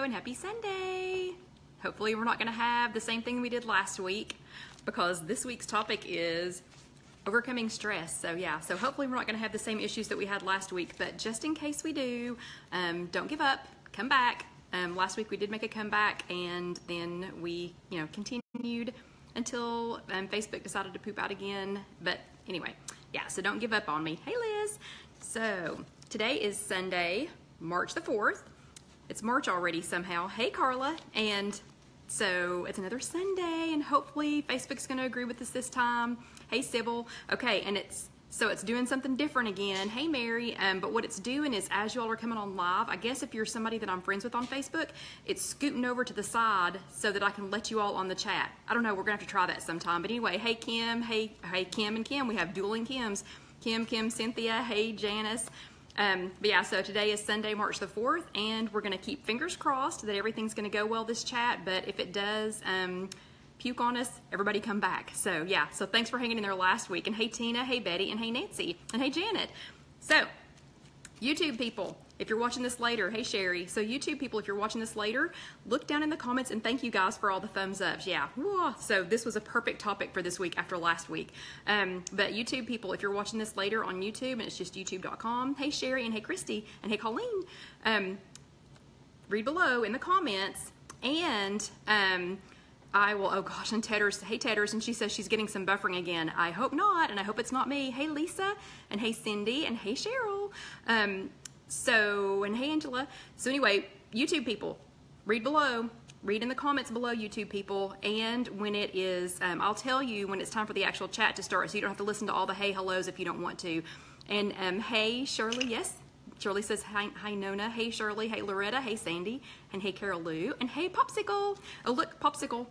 and happy Sunday. Hopefully we're not going to have the same thing we did last week, because this week's topic is overcoming stress. So yeah, so hopefully we're not going to have the same issues that we had last week, but just in case we do, don't give up, come back. Last week we did make a comeback, and then we continued until Facebook decided to poop out again. But anyway, yeah, so don't give up on me. Hey Liz. So today is Sunday, March the 4th. It's March already somehow. Hey Carla. And so it's another Sunday, and hopefully Facebook's going to agree with us this time. Hey Sybil. Okay, and it's doing something different again. Hey Mary. But what it's doing is, as you all are coming on live, I guess if you're somebody that I'm friends with on Facebook, it's scooting over to the side so that I can let you all on the chat. I don't know, we're gonna have to try that sometime. But anyway, hey Kim, hey Kim and Kim. We have dueling Kims. Kim, Cynthia, hey Janice. But yeah, so today is Sunday, March the 4th, and we're gonna keep fingers crossed that everything's gonna go well this chat, but if it does, puke on us, everybody come back. So yeah, so thanks for hanging in there last week. And hey Tina, hey Betty, and hey Nancy, and hey Janet. So YouTube people, if you're watching this later, hey Sherry. So YouTube people, if you're watching this later, look down in the comments and thank you guys for all the thumbs ups. Yeah, so this was a perfect topic for this week after last week. But YouTube people, if you're watching this later on YouTube, and it's just youtube.com, hey Sherry, and hey Christy, and hey Colleen, read below in the comments, and I will, oh gosh, and Tedders, hey Tedders, and she says she's getting some buffering again. I hope not, and I hope it's not me. Hey Lisa, and hey Cindy, and hey Cheryl, and hey Angela. So anyway, YouTube people, read below, read in the comments below, YouTube people, and when it is, I'll tell you when it's time for the actual chat to start, so you don't have to listen to all the hey hellos if you don't want to. And hey Shirley, yes, Shirley says hi Nona, hey Shirley, hey Loretta, hey Sandy, and hey Carol Lou, and hey Popsicle. Oh look, Popsicle.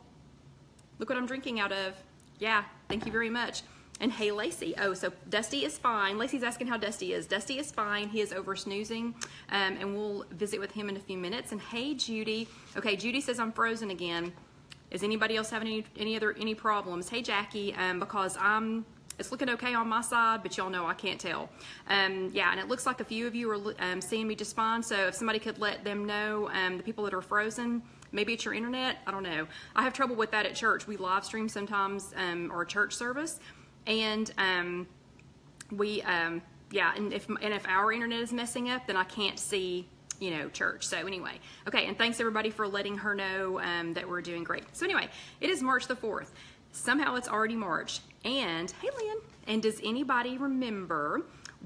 Look what I'm drinking out of. Yeah, thank you very much. And hey Lacey. Oh, so Dusty is fine. Lacey's asking how Dusty is. Dusty is fine. He is over snoozing, and we'll visit with him in a few minutes. And hey Judy. Okay, Judy says I'm frozen again. Is anybody else having any problems? Hey Jackie, because it's looking okay on my side, but y'all know I can't tell. Yeah, and it looks like a few of you are seeing me just fine. So if somebody could let them know, the people that are frozen. Maybe it's your internet, I don't know. I have trouble with that at church. We live stream sometimes, or a church service, and yeah, and if our internet is messing up, then I can't see, church. So anyway, okay, and thanks everybody for letting her know that we're doing great. So anyway, it is March the 4th. Somehow it's already March, and hey Lynn, and does anybody remember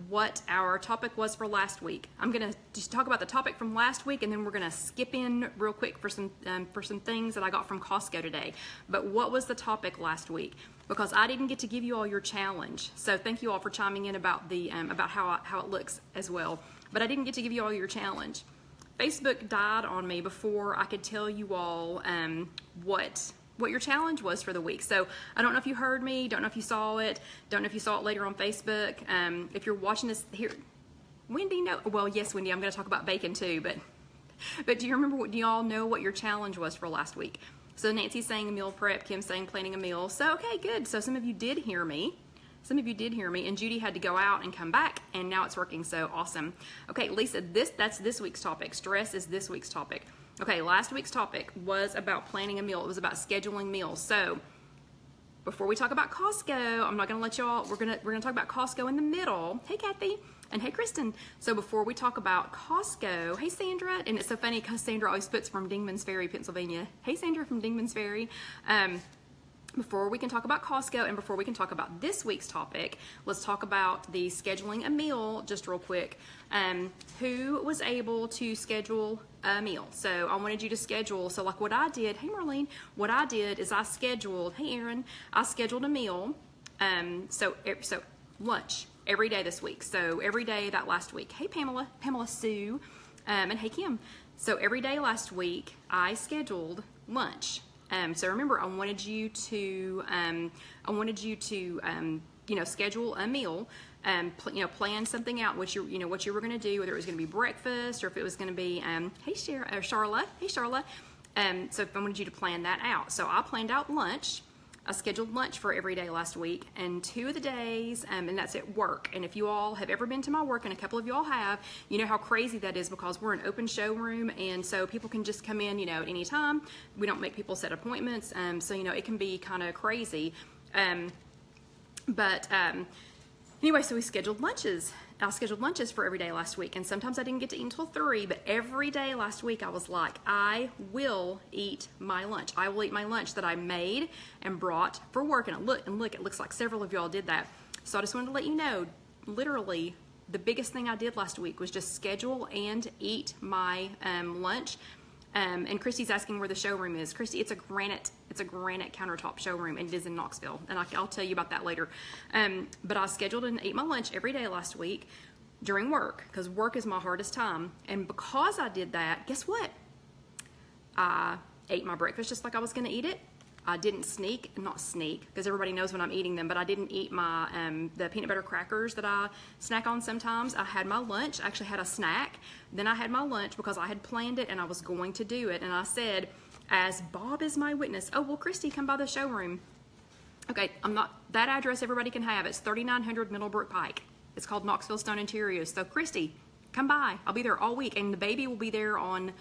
what our topic was for last week? I'm gonna just talk about the topic from last week, and then we're gonna skip in real quick for some things that I got from Costco today. But what was the topic last week? Because I didn't get to give you all your challenge. So thank you all for chiming in about the about how it looks as well. But I didn't get to give you all your challenge. Facebook died on me before I could tell you all what your challenge was for the week. So I don't know if you heard me, don't know if you saw it, don't know if you saw it later on Facebook. If you're watching this here, Wendy, no, well, yes, Wendy, I'm going to talk about bacon too, but do you remember, do y'all know what your challenge was for last week? So Nancy's saying a meal prep, Kim's saying planning a meal. So, okay, good. So some of you did hear me. Some of you did hear me, and Judy had to go out and come back, and now it's working, so awesome. Okay, Lisa, that's this week's topic. Stress is this week's topic. Okay, last week's topic was about planning a meal. It was about scheduling meals. So before we talk about Costco, I'm not gonna let y'all, we're gonna talk about Costco in the middle. Hey Kathy, and hey Kristen. So before we talk about Costco, hey Sandra, and it's so funny because Sandra always puts from Dingman's Ferry, Pennsylvania. Hey Sandra from Dingman's Ferry. Before we can talk about Costco and before we can talk about this week's topic, let's talk about the scheduling a meal just real quick. Who was able to schedule a meal? So I wanted you to schedule, so like what I did, hey Marlene, what I did is I scheduled, hey Aaron, I scheduled a meal, so lunch every day this week. So every day that last week. Hey Pamela Sue, and hey Kim. So every day last week I scheduled lunch. So remember, I wanted you to schedule a meal, plan something out, what you were going to do, whether it was going to be breakfast or if it was going to be, hey Charla, hey Charla. So I wanted you to plan that out. So I planned out lunch. I scheduled lunch for every day last week, and 2 of the days, and that's at work. And if you all have ever been to my work, and a couple of you all have, you know how crazy that is because we're an open showroom, and so people can just come in, you know, at any time. We don't make people set appointments, so you know it can be kind of crazy. Anyway, so we scheduled lunches. I scheduled lunches for every day last week, and sometimes I didn't get to eat until 3, but every day last week I was like, I will eat my lunch. I will eat my lunch that I made and brought for work, and look, it looks like several of y'all did that. So I just wanted to let you know, literally, the biggest thing I did last week was just schedule and eat my lunch. And Christy's asking where the showroom is. Christy, it's a granite countertop showroom, and it is in Knoxville, and I'll tell you about that later. But I scheduled and ate my lunch every day last week during work, because work is my hardest time. And because I did that, guess what? I ate my breakfast just like I was going to eat it. I didn't not sneak, because everybody knows when I'm eating them, but I didn't eat my the peanut butter crackers that I snack on sometimes. I had my lunch. I actually had a snack. Then I had my lunch because I had planned it and I was going to do it. And I said, as Bob is my witness, oh, well, Christy, come by the showroom. Okay, that address everybody can have. It's 3900 Middlebrook Pike. It's called Knoxville Stone Interiors. So Christy, come by. I'll be there all week, and the baby will be there on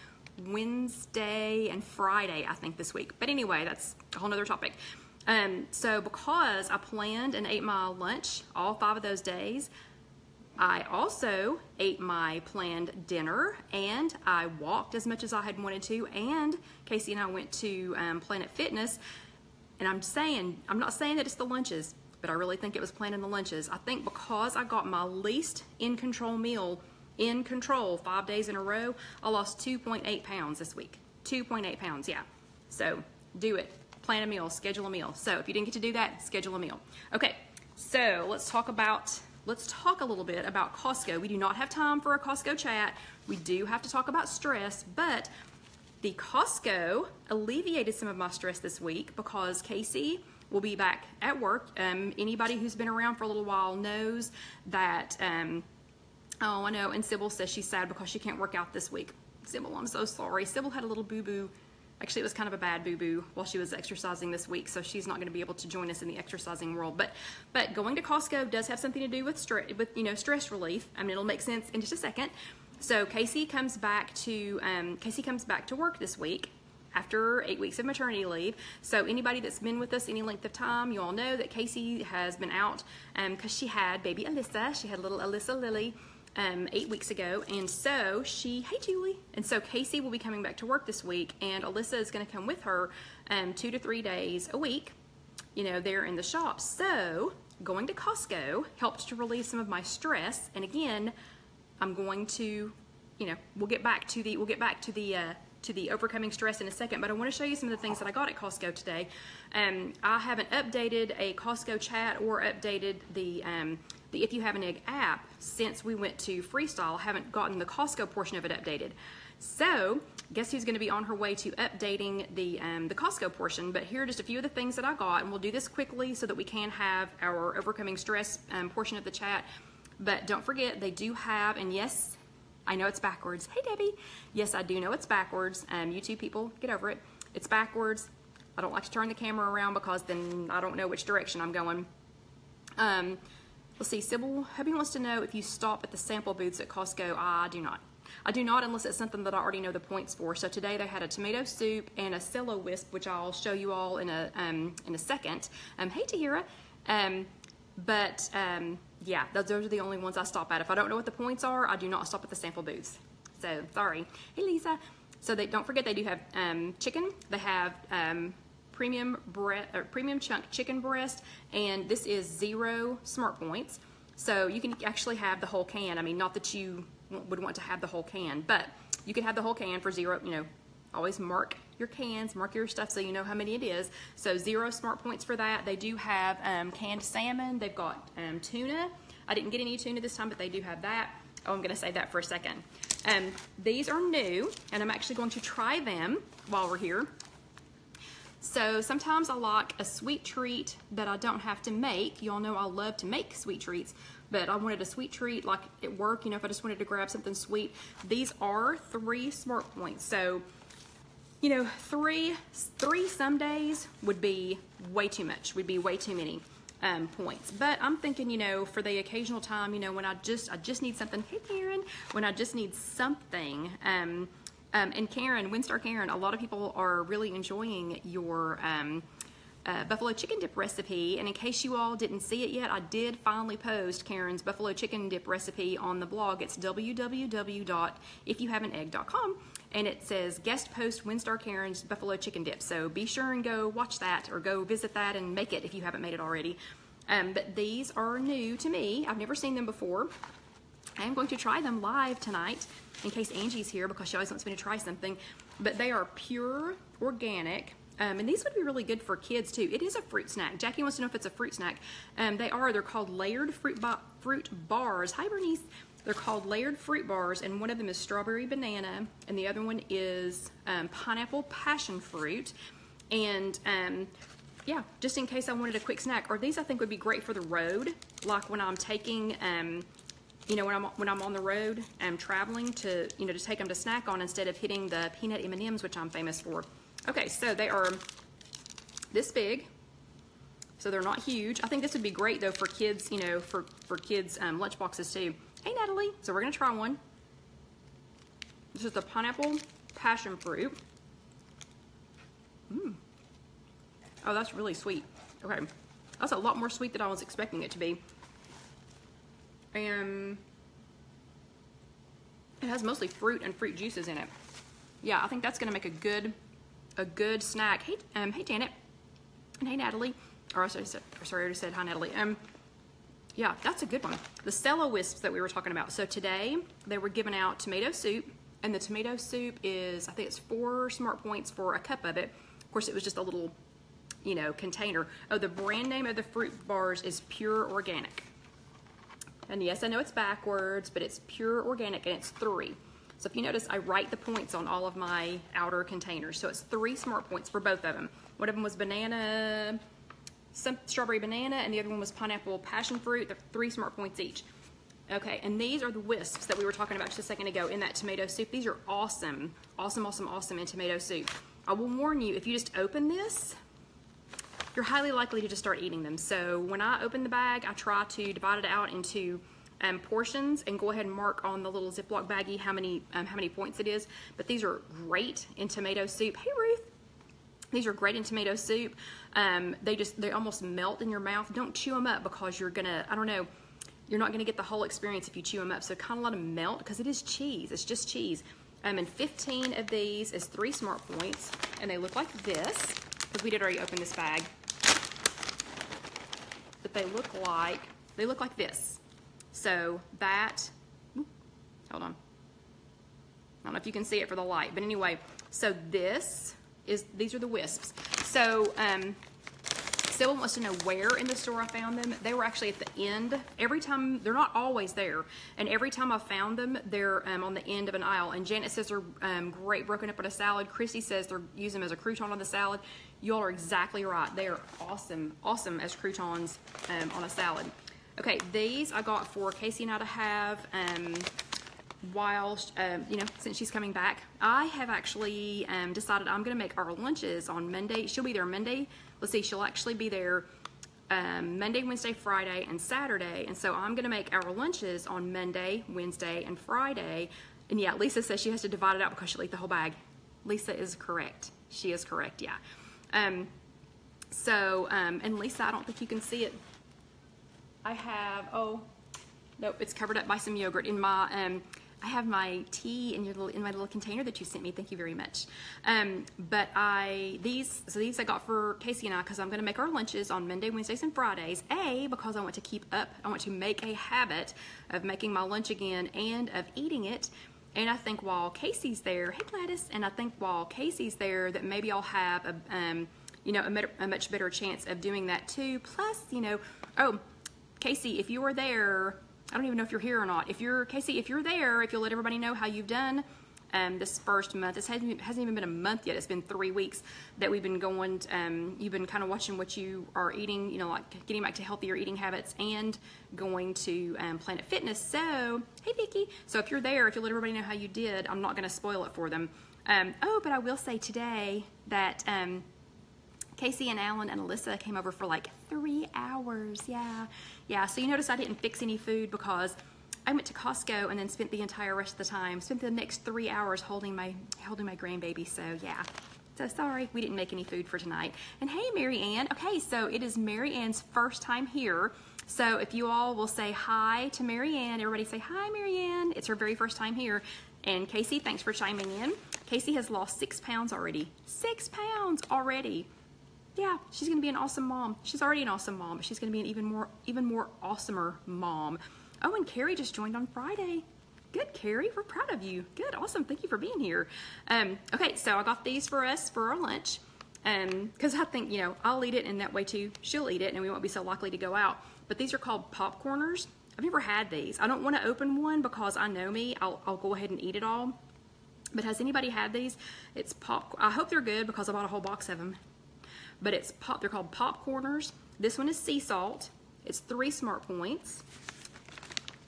Wednesday and Friday, I think, this week. But anyway, that's a whole nother topic. So because I planned and ate my lunch all 5 of those days, I also ate my planned dinner, and I walked as much as I had wanted to, and Casey and I went to Planet Fitness. And I'm not saying that it's the lunches, but I really think it was planning the lunches. I think because I got my least in control meal 5 days in a row, I lost 2.8 pounds this week. 2.8 pounds, yeah. So do it. Plan a meal, schedule a meal. So if you didn't get to do that, schedule a meal. Okay, so let's talk a little bit about Costco. We do not have time for a Costco chat. We do have to talk about stress, but the Costco alleviated some of my stress this week because Casey will be back at work. Anybody who's been around for a little while knows that oh, I know, and Sybil says she's sad because she can't work out this week. Sybil, I'm so sorry. Sybil had a little boo-boo. Actually, it was kind of a bad boo-boo while she was exercising this week, so she's not going to be able to join us in the exercising world. But going to Costco does have something to do with stress relief. I mean, it'll make sense in just a second. So Casey comes back to work this week after 8 weeks of maternity leave. So anybody that's been with us any length of time, you all know that Casey has been out because she had baby Alyssa. She had little Alyssa Lily 8 weeks ago, and so hey Julie, and so Casey will be coming back to work this week, and Alyssa is going to come with her 2 to 3 days a week, you know, there in the shop. So going to Costco helped to relieve some of my stress, and again, I'm going to, you know, we'll get back to the overcoming stress in a second, but I want to show you some of the things that I got at Costco today. I haven't updated a Costco chat or updated the If You Have an Egg app since we went to Freestyle. I haven't gotten the Costco portion of it updated. So guess who's going to be on her way to updating the Costco portion? But here are just a few of the things that I got, and we'll do this quickly so that we can have our overcoming stress portion of the chat. But don't forget, they do have, and yes, I know it's backwards. Hey, Debbie. Yes, I do know it's backwards. You two people, get over it. It's backwards. I don't like to turn the camera around because then I don't know which direction I'm going. Let's see, Sybil, hubby wants to know if you stop at the sample booths at Costco. I do not. I do not unless it's something that I already know the points for. So today they had a tomato soup and a cello wisp, which I'll show you all in a second. Hey, Tahira. Yeah, those are the only ones I stop at. If I don't know what the points are, I do not stop at the sample booths. So, sorry. Hey, Lisa. So, don't forget they do have chicken. They have premium chunk chicken breast, and this is 0 smart points. So, you can actually have the whole can. I mean, not that you would want to have the whole can, but you can have the whole can for 0, you know. Always mark your cans, mark your stuff so you know how many it is. So 0 smart points for that. They do have canned salmon. They've got tuna. I didn't get any tuna this time, but they do have that. Oh, I'm going to save that for a second. These are new, and I'm actually going to try them while we're here. So sometimes I like a sweet treat that I don't have to make. You all know I love to make sweet treats, but I wanted a sweet treat like at work, you know, if I just wanted to grab something sweet. These are 3 smart points. So you know, three some days would be way too much, would be way too many points. But I'm thinking, you know, for the occasional time, you know, when I just need something, hey Karen, when I just need something, and Karen, Windstar Karen, a lot of people are really enjoying your buffalo chicken dip recipe. And in case you all didn't see it yet, I did finally post Karen's buffalo chicken dip recipe on the blog. It's www.IfYouHaveAnEgg.com, and it says guest post Windstar Karen's buffalo chicken dip. So be sure and go watch that, or go visit that and make it if you haven't made it already. But these are new to me. I've never seen them before. I am going to try them live tonight in case Angie's here, because she always wants me to try something. But they are pure organic. And these would be really good for kids too. It is a fruit snack. Jackie wants to know if it's a fruit snack. They're called layered fruit bars. Hi Bernice. They're called layered fruit bars, and one of them is strawberry banana, and the other one is pineapple passion fruit. And yeah, just in case I wanted a quick snack. Or these I think would be great for the road, like when I'm taking, you know, when I'm on the road, traveling to, you know, to take them to snack on instead of hitting the peanut M&Ms, which I'm famous for. Okay, so they are this big, so they're not huge. I think this would be great though for kids, you know, for kids' lunch boxes too. Hey Natalie, so we're gonna try one. This is the pineapple passion fruit. Oh, that's really sweet. Okay, that's a lot more sweet than I was expecting it to be. And it has mostly fruit and fruit juices in it. Yeah, I think that's gonna make a good snack. Hey, hey Janet, and hey Natalie. Or sorry, I already said hi Natalie. Yeah, that's a good one. The Stella Wisps that we were talking about. So today they were giving out tomato soup, and the tomato soup is, I think it's 4 smart points for a cup of it. Of course, it was just a little, you know, container. Oh, the brand name of the fruit bars is Pure Organic. And yes, I know it's backwards, but it's Pure Organic, and it's 3. So if you notice, I write the points on all of my outer containers. So it's 3 smart points for both of them. One of them was banana, some strawberry banana, and the other one was pineapple passion fruit. They're 3 smart points each. Okay, and these are the wisps that we were talking about just a second ago in that tomato soup. These are awesome, awesome, awesome, awesome in tomato soup. I will warn you, if you just open this, you're highly likely to just start eating them. So when I open the bag, I try to divide it out into portions and go ahead and mark on the little Ziploc baggie how many points it is. But these are great in tomato soup. Hey Ruth, these are great in tomato soup. They almost melt in your mouth. Don't chew them up, because you're gonna, I don't know, you're not gonna get the whole experience if you chew them up. So kind of let them melt, because it is cheese. It's just cheese. And 15 of these is 3 smart points, and they look like this, because we did already open this bag. But they look like this. So that, hold on. I don't know if you can see it for the light, but anyway, so these are the wisps. So Sybil wants to know where in the store I found them. They were actually at the end. Every time, they're not always there, and every time I found them, they're on the end of an aisle. And Janet says they're great broken up in a salad. Chrissy says they're using them as a crouton on the salad. You all are exactly right. They are awesome, awesome as croutons on a salad. Okay, these I got for Casey and I to have while, you know, since she's coming back. I have actually decided I'm going to make our lunches on Monday. She'll be there Monday. Let's see, she'll actually be there Monday, Wednesday, Friday, and Saturday. And so I'm going to make our lunches on Monday, Wednesday, and Friday. And yeah, Lisa says she has to divide it out because she'll eat the whole bag. Lisa is correct. She is correct, yeah. And Lisa, I don't think you can see it. I have, oh, nope, it's covered up by some yogurt. In my, I have my tea in my little container that you sent me. Thank you very much. But these I got for Casey and I, because I'm going to make our lunches on Monday, Wednesdays, and Fridays. Because I want to keep up, I want to make a habit of making my lunch again and of eating it. And I think while Casey's there, hey Gladys, and I think while Casey's there, that maybe I'll have you know, a much better chance of doing that too. Plus, you know, oh, Casey, if you are there, I don't even know if you're here or not. Casey, if you're there, if you'll let everybody know how you've done, this first month. It hasn't even been a month yet. It's been 3 weeks that we've been going. You've been kind of watching what you are eating, you know, like getting back to healthier eating habits and going to Planet Fitness. So, hey Vicki. So if you're there, if you let everybody know how you did, I'm not going to spoil it for them. But I will say today that Casey and Alan and Alyssa came over for like 3 hours. Yeah. So you notice I didn't fix any food because I went to Costco and then spent the entire rest of the time, spent the next 3 hours holding my grandbaby. So yeah. So sorry, we didn't make any food for tonight. And hey, Mary Ann. Okay, so it is Mary Ann's first time here. So if you all will say hi to Mary Ann, everybody say hi, Mary Ann. It's her very first time here. And Casey, thanks for chiming in. Casey has lost 6 pounds already. 6 pounds already. Yeah, she's gonna be an awesome mom. She's already an awesome mom, but she's gonna be an even more awesomer mom. Oh, and Carrie just joined on Friday. Good, Carrie, we're proud of you. Good, awesome, thank you for being here. Okay, so I got these for us for our lunch. Because I think, you know, I'll eat it and that way too, she'll eat it and we won't be so likely to go out. But these are called popcorners. I've never had these. I don't want to open one because I know me. I'll go ahead and eat it all. But has anybody had these? It's I hope they're good because I bought a whole box of them. But they're called popcorners. This one is sea salt. It's 3 Smart Points.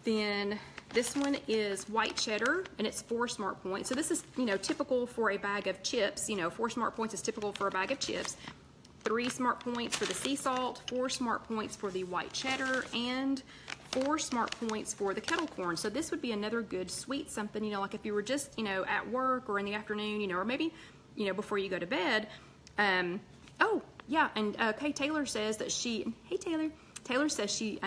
Then this one is white cheddar and it's 4 Smart Points. So this is, you know, typical for a bag of chips. You know, 4 Smart Points is typical for a bag of chips. 3 Smart Points for the sea salt, 4 Smart Points for the white cheddar, and 4 Smart Points for the kettle corn. So this would be another good sweet something, you know, like if you were just, you know, at work or in the afternoon, you know, or maybe, you know, before you go to bed. Oh, yeah, and okay, Taylor says that hey Taylor. Taylor says she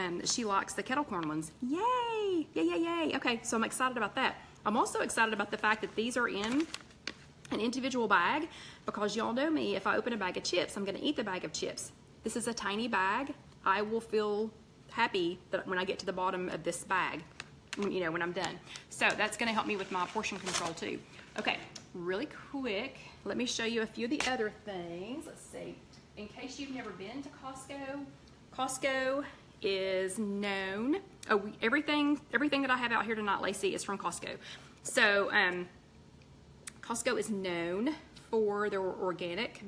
likes the kettle corn ones. Yay! Yay! Okay, so I'm excited about that. I'm also excited about the fact that these are in an individual bag because y'all know me, if I open a bag of chips, I'm gonna eat the bag of chips. This is a tiny bag. I will feel happy that when I get to the bottom of this bag, you know, when I'm done. So that's gonna help me with my portion control too. Okay, really quick, let me show you a few of the other things. Let's see, in case you've never been to Costco, Costco is known, everything that I have out here tonight, Lacey, is from Costco. So Costco is known for their organic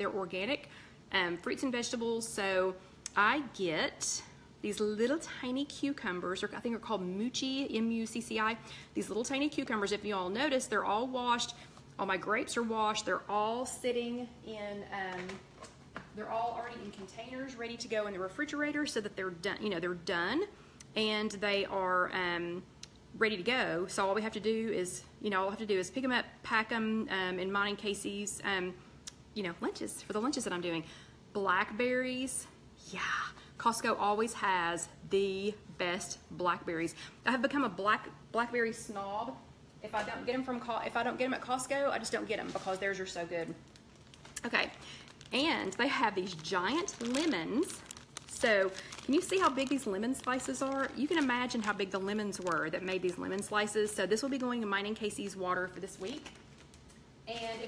fruits and vegetables. So I get these little tiny cucumbers, or I think they're called Mucci, M-U-C-C-I. These little tiny cucumbers, if you all notice, they're all washed. All my grapes are washed. They're all sitting in, they're all already in containers ready to go in the refrigerator so that they're done, you know, they're done and they are ready to go. So all we have to do is, you know, all I have to do is pick them up, pack them in mine and Casey's, you know, lunches, for the lunches that I'm doing. Blackberries, yeah. Costco always has the best blackberries. I have become a blackberry snob. If I don't get them at Costco, I just don't get them because theirs are so good. Okay, and they have these giant lemons. So can you see how big these lemon slices are? You can imagine how big the lemons were that made these lemon slices. So this will be going in mine and Casey's water for this week. And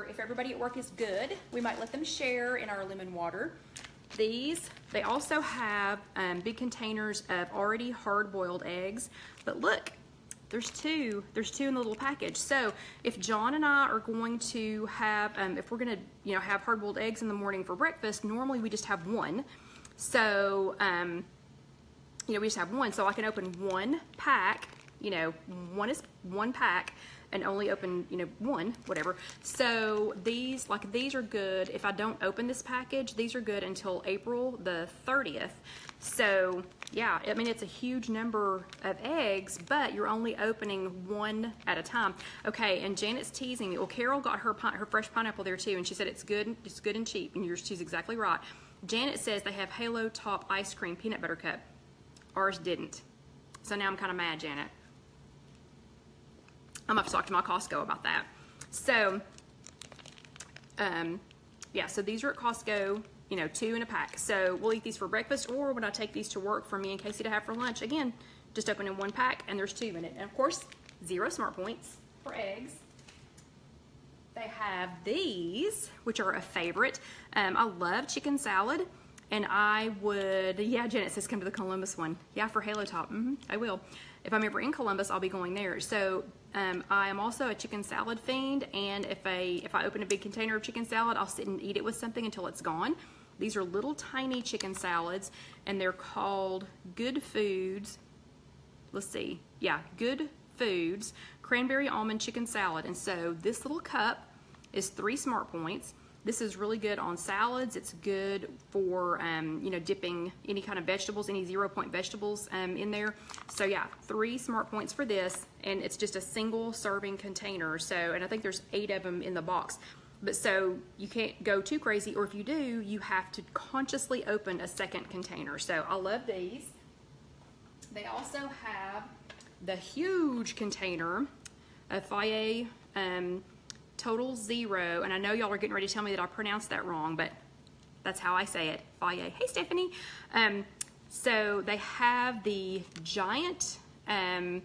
if everybody at work is good, we might let them share in our lemon water. These, they also have big containers of already hard-boiled eggs. But look, there's two in the little package. So if John and I are going to have, if we're gonna, you know, have hard-boiled eggs in the morning for breakfast, normally we just have one. So, you know, we just have one. So I can open one pack, you know, one pack, and only open, you know, one, whatever. So these are good. If I don't open this package, these are good until April the 30th. So yeah, I mean, it's a huge number of eggs, but you're only opening one at a time. Okay, and Janet's teasing me. Well, Carol got her fresh pineapple there too, and she said it's good and cheap, and she's exactly right. Janet says they have Halo Top Ice Cream Peanut Butter Cup. Ours didn't. So now I'm kind of mad, Janet. I'm gonna have to talk to my Costco about that. So, yeah, so these are at Costco, you know, 2 in a pack. So we'll eat these for breakfast, or when I take these to work for me and Casey to have for lunch, again, just open in one pack, and there's 2 in it. And of course, 0 Smart Points for eggs. They have these, which are a favorite. I love chicken salad, and I would, yeah, Janet says come to the Columbus one. Yeah, for Halo Top, I will. If I'm ever in Columbus, I'll be going there. So I am also a chicken salad fiend, and if I open a big container of chicken salad, I'll sit and eat it with something until it's gone. These are little tiny chicken salads, and they're called Good Foods. Let's see. Yeah, Good Foods Cranberry Almond Chicken Salad. And so this little cup is 3 Smart Points. This is really good on salads. It's good for, you know, dipping any kind of vegetables, any 0-point vegetables in there. So yeah, 3 Smart Points for this, and it's just a single serving container. So, and I think there's 8 of them in the box. But so you can't go too crazy, or if you do, you have to consciously open a second container. So I love these. They also have the huge container of Faye Total Zero, and I know y'all are getting ready to tell me that I pronounced that wrong, but that's how I say it, Faye. Hey, Stephanie. So they have the giant, thing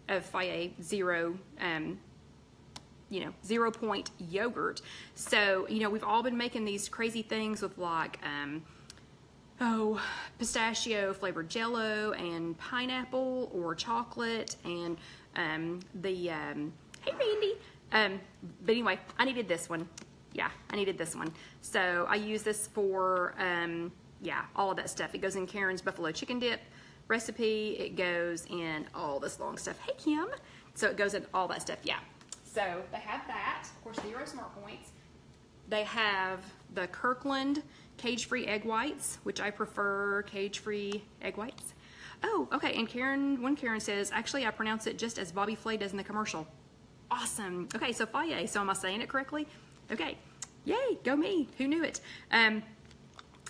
of Faye Zero, you know, 0-point yogurt. So, you know, we've all been making these crazy things with like, pistachio flavored Jello and pineapple or chocolate and hey Randy. But anyway, I needed this one. Yeah, I needed this one. So I use this for, yeah, all of that stuff. It goes in Karen's buffalo chicken dip recipe. It goes in all this long stuff. Hey Kim. So it goes in all that stuff, yeah. So they have that, of course, 0 Smart Points. They have the Kirkland cage-free egg whites, which I prefer cage-free egg whites. Oh, okay, and Karen says, actually I pronounce it just as Bobby Flay does in the commercial. Awesome. Okay, so Faye, so am I saying it correctly? Okay, yay, go me, who knew it? But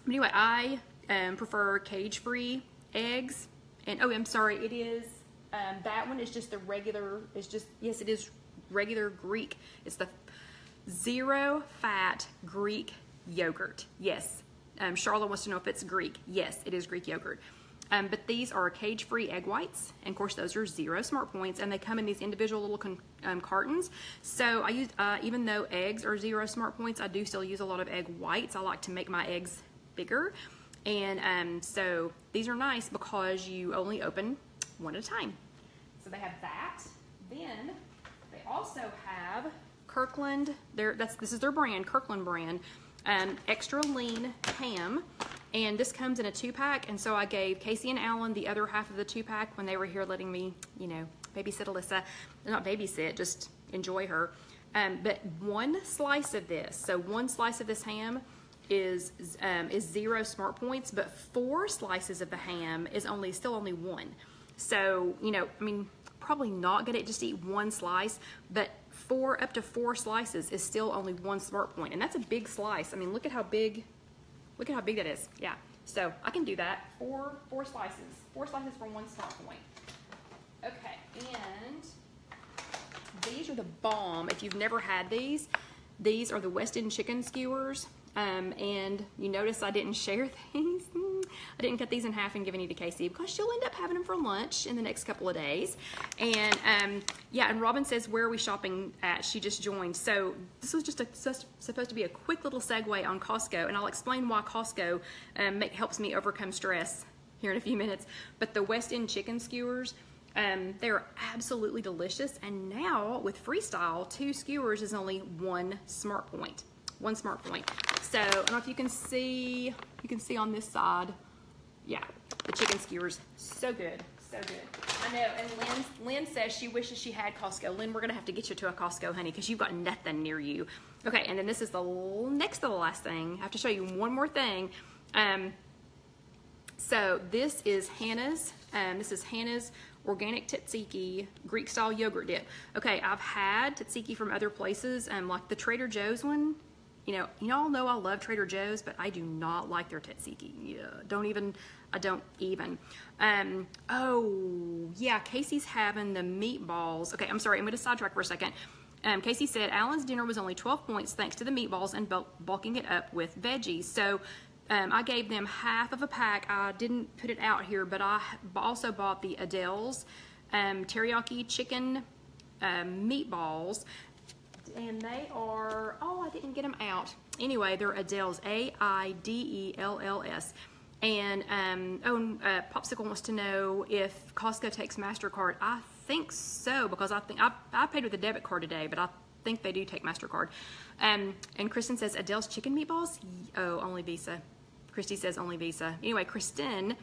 anyway, I prefer cage-free eggs, and oh, I'm sorry, it is, that one is just the regular, yes, it is regular Greek. It's the 0 fat Greek yogurt. Yes. Charlotte wants to know if it's Greek. Yes, it is Greek yogurt. But these are cage-free egg whites, and of course those are 0 Smart Points, and they come in these individual little cartons. So I use, even though eggs are 0 Smart Points, I do still use a lot of egg whites. I like to make my eggs bigger, and so these are nice because you only open one at a time. So they have that. Then they also have Kirkland. This is their brand, Kirkland brand. Extra lean ham, and this comes in a 2-pack, and so I gave Casey and Alan the other half of the 2-pack when they were here letting me, you know, babysit Alyssa. Not babysit, just enjoy her. But 1 slice of this, so 1 slice of this ham is 0 Smart Points, but 4 slices of the ham is still only 1. So, you know, I mean, probably not gonna just eat 1 slice, but up to 4 slices is still only 1 Smart Point, and that's a big slice. I mean, look at how big that is. Yeah, so I can do that. 4 slices for 1 Smart Point. Okay, and these are the bomb. If you've never had these are the West End chicken skewers. And you notice I didn't share these. I didn't cut these in half and give any to Casey because she'll end up having them for lunch in the next couple of days. And yeah, and Robin says, where are we shopping at? She just joined. So this was just supposed to be a quick little segue on Costco, and I'll explain why Costco helps me overcome stress here in a few minutes. But the West End chicken skewers, they're absolutely delicious. And now with Freestyle, 2 skewers is only 1 Smart Point. 1 Smart Point. So I don't know if you can see on this side, yeah, the chicken skewers, so good, so good. I know, and Lynn says she wishes she had Costco. Lynn, we're gonna have to get you to a Costco, honey, because you've got nothing near you. Okay, and then this is the next to the last thing. I have to show you one more thing. So this is Hannah's. Organic tzatziki Greek style yogurt dip. Okay, I've had tzatziki from other places, like the Trader Joe's one. You all know I love Trader Joe's, but I do not like their tzatziki. Yeah, I don't even. Oh, yeah, Casey's having the meatballs. Okay, I'm sorry, I'm gonna sidetrack for a second. Casey said, Alan's dinner was only 12 points thanks to the meatballs and bulking it up with veggies. So I gave them half of a pack. I didn't put it out here, but I also bought the Adele's teriyaki chicken meatballs. And they are, oh, I didn't get them out. Anyway, they're Adele's, A-I-D-E-L-L-S. And Popsicle wants to know if Costco takes MasterCard. I think so, because I paid with a debit card today, but I think they do take MasterCard. And Kristen says, Adele's chicken meatballs? Oh, only Visa. Christy says only Visa. Anyway, Kristen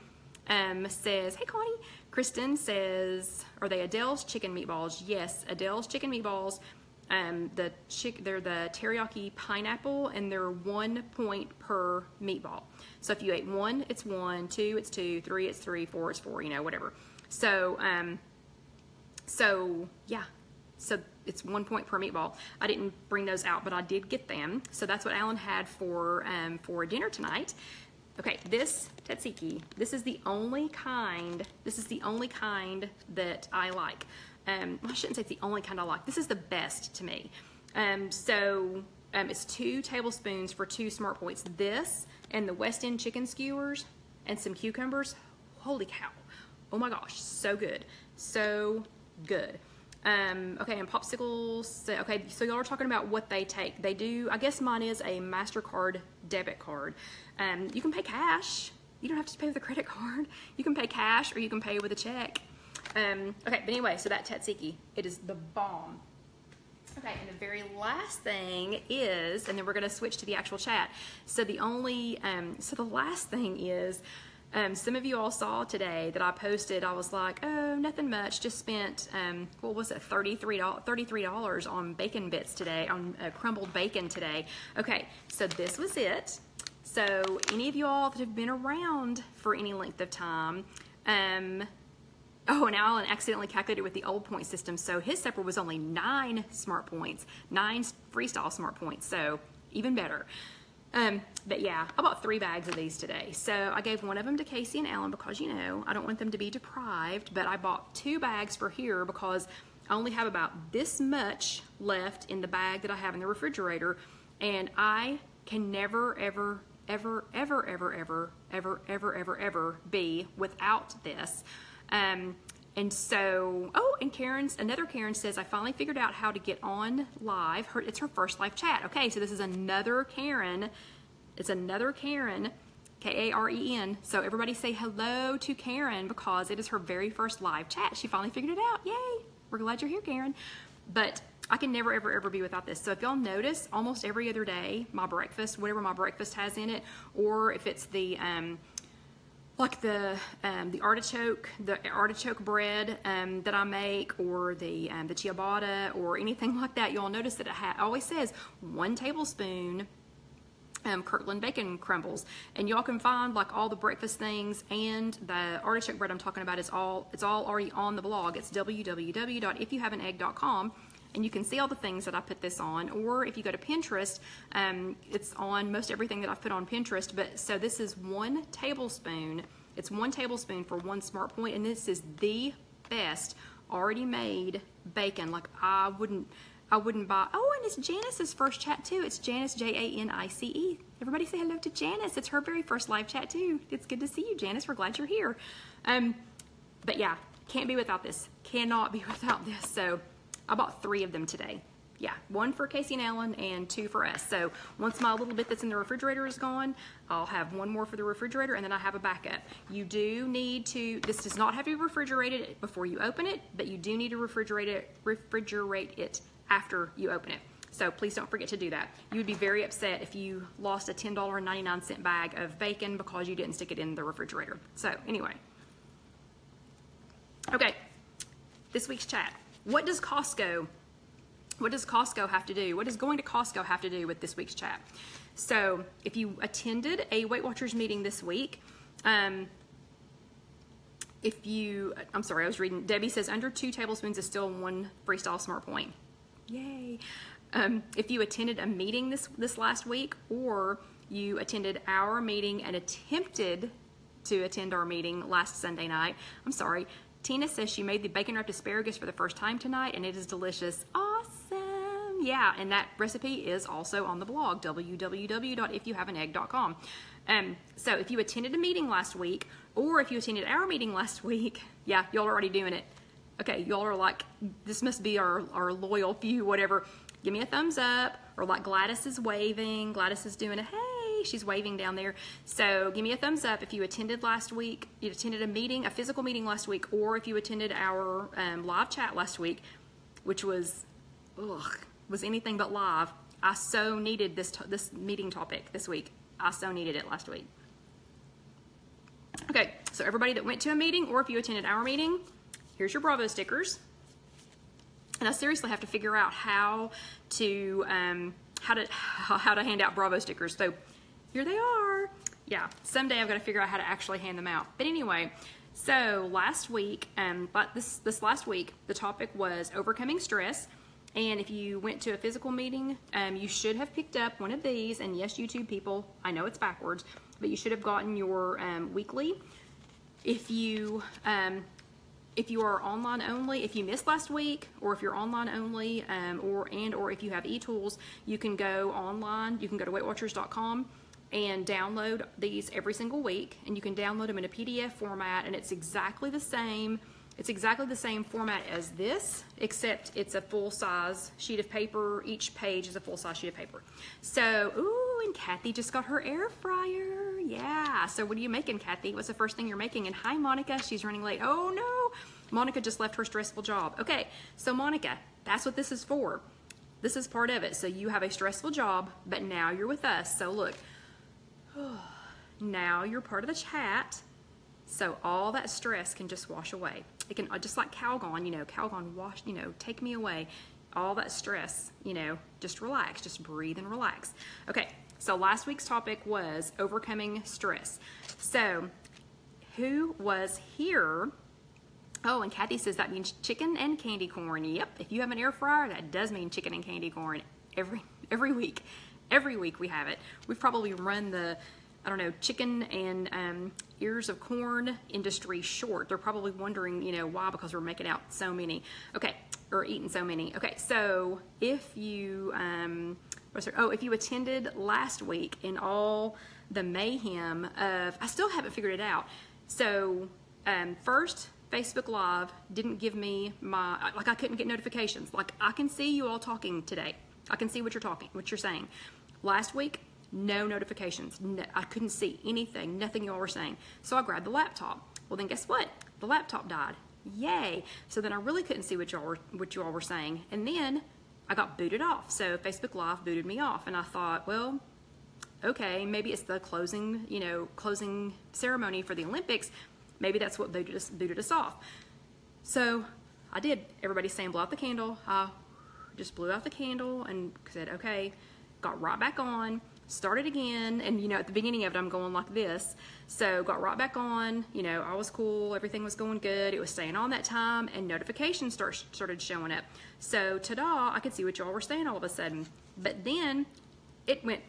says, hey Connie. Kristen says, are they Adele's chicken meatballs? Yes, Adele's chicken meatballs. They're the teriyaki pineapple, and they're 1 point per meatball. So if you ate 1, it's 1, 2, it's 2, 3, it's 3, 4, it's 4, you know, whatever. So, yeah. So it's 1 point per meatball. I didn't bring those out, but I did get them. So that's what Alan had for dinner tonight. Okay, this tzatziki, this is the only kind that I like. Well, I shouldn't say it's the only kind I like. This is the best to me. It's 2 tablespoons for 2 Smart Points. This and the West End chicken skewers and some cucumbers. Holy cow. Oh my gosh, so good. So good. Okay, and popsicles. Okay, so y'all are talking about what they take. They do, I guess mine is a MasterCard debit card. You can pay cash. You don't have to pay with a credit card. You can pay cash or you can pay with a check. Okay, but anyway, so that tzatziki, it is the bomb. Okay, and the very last thing is, and then we're going to switch to the actual chat. So the last thing is, some of you all saw today that I posted. I was like, oh, nothing much. Just spent, what was it, $33 on bacon bits today, on crumbled bacon today. Okay, so this was it. So any of you all that have been around for any length of time, oh, and Alan accidentally calculated with the old point system. So his supper was only 9 Smart Points, 9 Freestyle Smart Points. So even better. But yeah, I bought 3 bags of these today. So I gave one of them to Casey and Alan because, you know, I don't want them to be deprived. But I bought 2 bags for here because I only have about this much left in the bag that I have in the refrigerator. And I can never, ever, ever, ever, ever, ever, ever, ever, ever, ever be without this. And so, oh, and another Karen says, I finally figured out how to get on live. It's her first live chat. Okay, so this is another Karen. It's another Karen, K-A-R-E-N. So everybody say hello to Karen because it is her very first live chat. She finally figured it out. Yay. We're glad you're here, Karen. But I can never, ever, ever be without this. So if y'all notice, almost every other day, my breakfast, whatever my breakfast has in it, or if it's the, like the artichoke bread that I make, or the ciabatta, or anything like that, you'll notice that it always says 1 tablespoon Kirkland bacon crumbles, and y'all can find like all the breakfast things, and the artichoke bread I'm talking about it's all already on the blog. It's www.ifyouhaveanegg.com. And you can see all the things that I put this on, or if you go to Pinterest, it's on most everything that I've put on Pinterest. But so this is 1 tablespoon. It's 1 tablespoon for 1 Smart Point, and this is the best already made bacon. Like I wouldn't buy. Oh, and it's Janice's first chat too. It's Janice, Janice. Everybody say hello to Janice. It's her very first live chat too. It's good to see you, Janice. We're glad you're here. But yeah, can't be without this. Cannot be without this. So I bought 3 of them today. Yeah, 1 for Casey and Alan and 2 for us. So once my little bit that's in the refrigerator is gone, I'll have 1 more for the refrigerator, and then I have a backup. You do need to, this does not have to be refrigerated before you open it, but you do need to refrigerate it after you open it. So please don't forget to do that. You would be very upset if you lost a $10.99 bag of bacon because you didn't stick it in the refrigerator. So anyway. Okay, this week's chat. What does Costco have to do? What does going to Costco have to do with this week's chat? So if you attended a Weight Watchers meeting this week, I'm sorry, I was reading. Debbie says under 2 tablespoons is still 1 Freestyle Smart Point. Yay. If you attended a meeting this last week, or you attended our meeting and attempted to attend our meeting last Sunday night, I'm sorry, Tina says she made the bacon wrapped asparagus for the first time tonight, and it is delicious. Awesome. Yeah, and that recipe is also on the blog, www.ifyouhaveanegg.com. So if you attended a meeting last week, or if you attended our meeting last week, yeah, y'all are already doing it. Okay, y'all are like, this must be our loyal few, whatever. Give me a thumbs up, or like Gladys is waving. Gladys is doing a hey. she's waving down there. So give me a thumbs up if you attended last week, you attended a meeting, a physical meeting last week, or if you attended our live chat last week, which was anything but live. I so needed this meeting topic this week. I so needed it last week. Okay, so everybody that went to a meeting, or if you attended our meeting, here's your Bravo stickers. And I seriously have to figure out how to hand out Bravo stickers. So here they are. Yeah, someday I've got to figure out how to actually hand them out. But anyway, so last week, this last week, the topic was overcoming stress. And if you went to a physical meeting, you should have picked up one of these. And yes, YouTube people, I know it's backwards, but you should have gotten your weekly. If you are online only, if you missed last week, or if you're online only, or if you have e-tools, you can go online. You can go to WeightWatchers.com and download these every single week, and you can download them in a PDF format, and it's exactly the same. It's exactly the same format as this, except it's a full-size sheet of paper. Each page is a full-size sheet of paper. So, ooh, and Kathy just got her air fryer. Yeah. So what are you making, Kathy? What's the first thing you're making? And hi, Monica. She's running late. Oh, no. Monica just left her stressful job. Okay. So, Monica, that's what this is for. This is part of it. So you have a stressful job, but now you're with us. So look, now you're part of the chat. So all that stress can just wash away. It can, just like Calgon, Calgon wash, take me away. All that stress, just relax, just breathe and relax. Okay, so last week's topic was overcoming stress. So who was here? Oh, and Kathy says that means chicken and candy corn. Yep, if you have an air fryer, that does mean chicken and candy corn every week. Every week we have it. We've probably run the, I don't know, chicken and ears of corn industry short. They're probably wondering, why, because we're making out so many. Okay, or eating so many. Okay, so if you, if you attended last week in all the mayhem of, I still haven't figured it out. So first, Facebook Live didn't give me I couldn't get notifications. Like, I can see you all talking today. I can see what you're saying. Last week, no notifications. No, I couldn't see anything, nothing you all were saying. So I grabbed the laptop. Well, then guess what? The laptop died. Yay. So then I really couldn't see what you all were saying. And then I got booted off. So Facebook Live booted me off. And I thought, well, okay, maybe it's the closing ceremony for the Olympics. Maybe that's what booted us off. So I did. Everybody's saying blow out the candle. I just blew out the candle and said, okay, got right back on, started again. And, at the beginning of it, I'm going like this. So got right back on, I was cool. Everything was going good. It was staying on that time, and notifications started showing up. So ta-da, I could see what y'all were saying all of a sudden. But then it went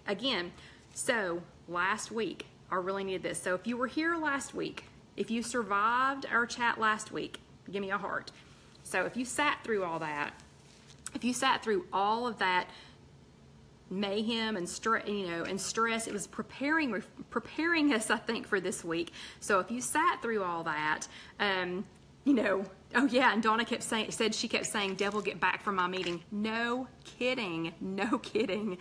again. So last week, I really needed this. So if you were here last week, if you survived our chat last week, give me a heart. So if you sat through all that, if you sat through all of that mayhem and stress, it was preparing us, I think, for this week. So if you sat through all that, oh yeah, and Donna said she kept saying, "Devil, get back from my meeting." No kidding, no kidding.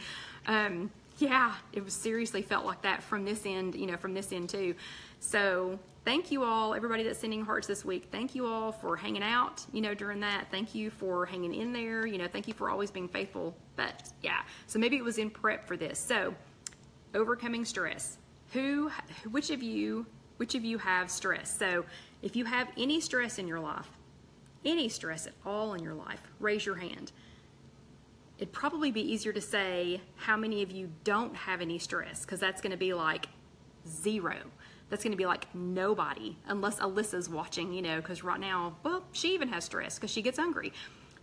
Yeah, it was seriously felt like that from this end, from this end too. So thank you all, everybody that's sending hearts this week. Thank you all for hanging out, during that. Thank you for hanging in there. Thank you for always being faithful. But yeah, so maybe it was in prep for this. So overcoming stress. Which of you have stress? So if you have any stress in your life, any stress at all in your life, raise your hand. It'd probably be easier to say how many of you don't have any stress, because that's going to be like 0. That's going to be like nobody, unless Alyssa's watching, because right now, well, she even has stress because she gets hungry.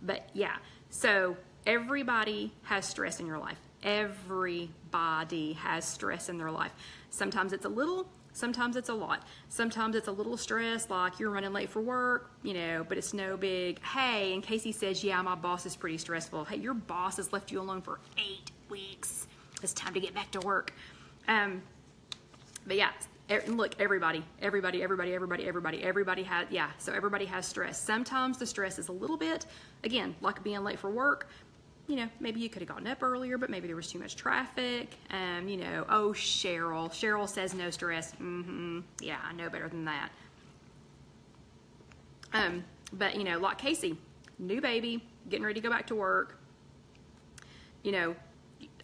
But yeah, so everybody has stress in your life. Everybody has stress in their life. Sometimes it's a little, sometimes it's a lot. Sometimes it's a little stress, like you're running late for work, but it's no big, hey, and Casey says, yeah, my boss is pretty stressful. Hey, your boss has left you alone for 8 weeks. It's time to get back to work. But yeah, look, everybody has, so everybody has stress. Sometimes the stress is a little bit, again, like being late for work. you know, maybe you could have gotten up earlier, but maybe there was too much traffic. You know, oh, Cheryl says no stress. Yeah, I know better than that. But, you know, like Casey, new baby, getting ready to go back to work, you know,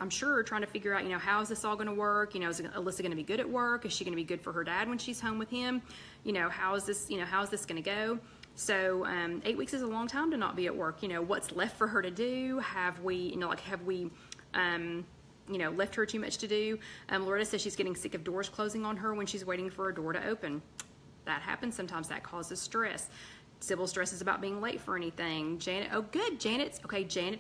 I'm sure trying to figure out, you know, how is this all going to work? You know, is Alyssa going to be good at work? Is she going to be good for her dad when she's home with him? You know, how is this going to go? So 8 weeks is a long time to not be at work. You know, what's left for her to do? Have we left her too much to do? Loretta says she's getting sick of doors closing on her when she's waiting for a door to open. That happens sometimes. That causes stress. Sybil stresses about being late for anything. Janet, oh good, Janet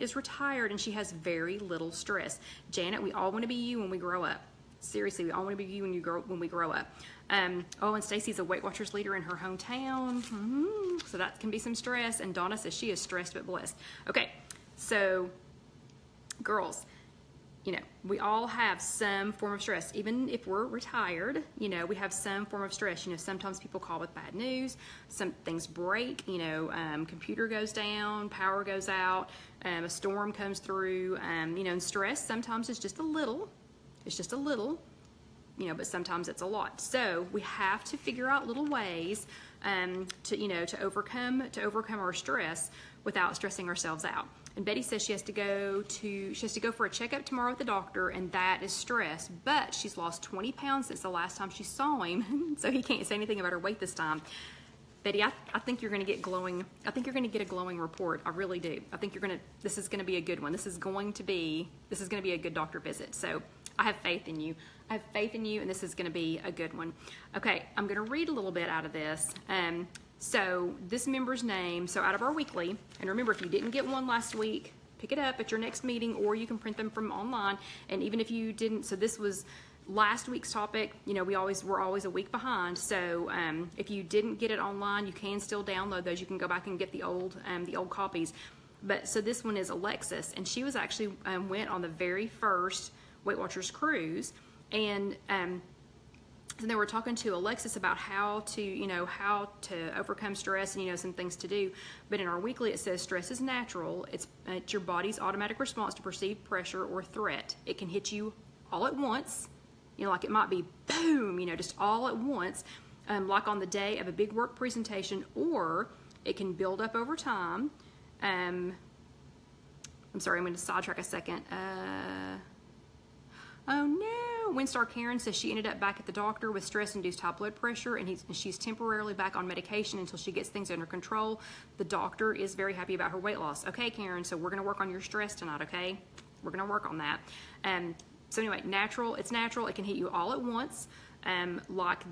is retired and she has very little stress. Janet, we all want to be you when we grow up. Seriously, we all want to be you when we grow up. Oh, and Stacy's a Weight Watchers leader in her hometown. So that can be some stress. And Donna says she is stressed but blessed. Okay, so girls, you know, we all have some form of stress. Even if we're retired, you know, we have some form of stress. You know, sometimes people call with bad news. Some things break, you know, computer goes down, power goes out, a storm comes through, you know, and stress sometimes is just a little. It's just a little, you know, but sometimes it's a lot. So we have to figure out little ways to overcome our stress without stressing ourselves out. And Betty says she has to go for a checkup tomorrow with the doctor, and that is stress. But she's lost 20 pounds since the last time she saw him, so he can't say anything about her weight this time. Betty, I think you're going to get glowing. I think you're going to get a glowing report. I really do. I think this is going to be a good one. This is going to be a good doctor visit. So I have faith in you. I have faith in you, and this is going to be a good one. Okay, I'm going to read a little bit out of this. So this member's name, so out of our weekly, and remember, if you didn't get one last week, pick it up at your next meeting, or you can print them from online. And even if you didn't, so this was last week's topic, you know, we're always a week behind. So if you didn't get it online, you can still download those. You can go back and get the old copies. But so this one is Alexis, and she was actually went on the very first Weight Watchers cruise, and and they were talking to Alexis about how to overcome stress and, you know, some things to do. But in our weekly, it says stress is natural. It's your body's automatic response to perceived pressure or threat. It can hit you all at once. You know, like it might be boom, you know, just all at once, like on the day of a big work presentation, or it can build up over time. I'm sorry, I'm going to sidetrack a second. Oh no. Windstar Karen says she ended up back at the doctor with stress-induced high blood pressure, and she's temporarily back on medication until she gets things under control. The doctor is very happy about her weight loss. Okay, Karen, so we're going to work on your stress tonight, okay? We're going to work on that. So anyway, it's natural. It can hit you all at once, like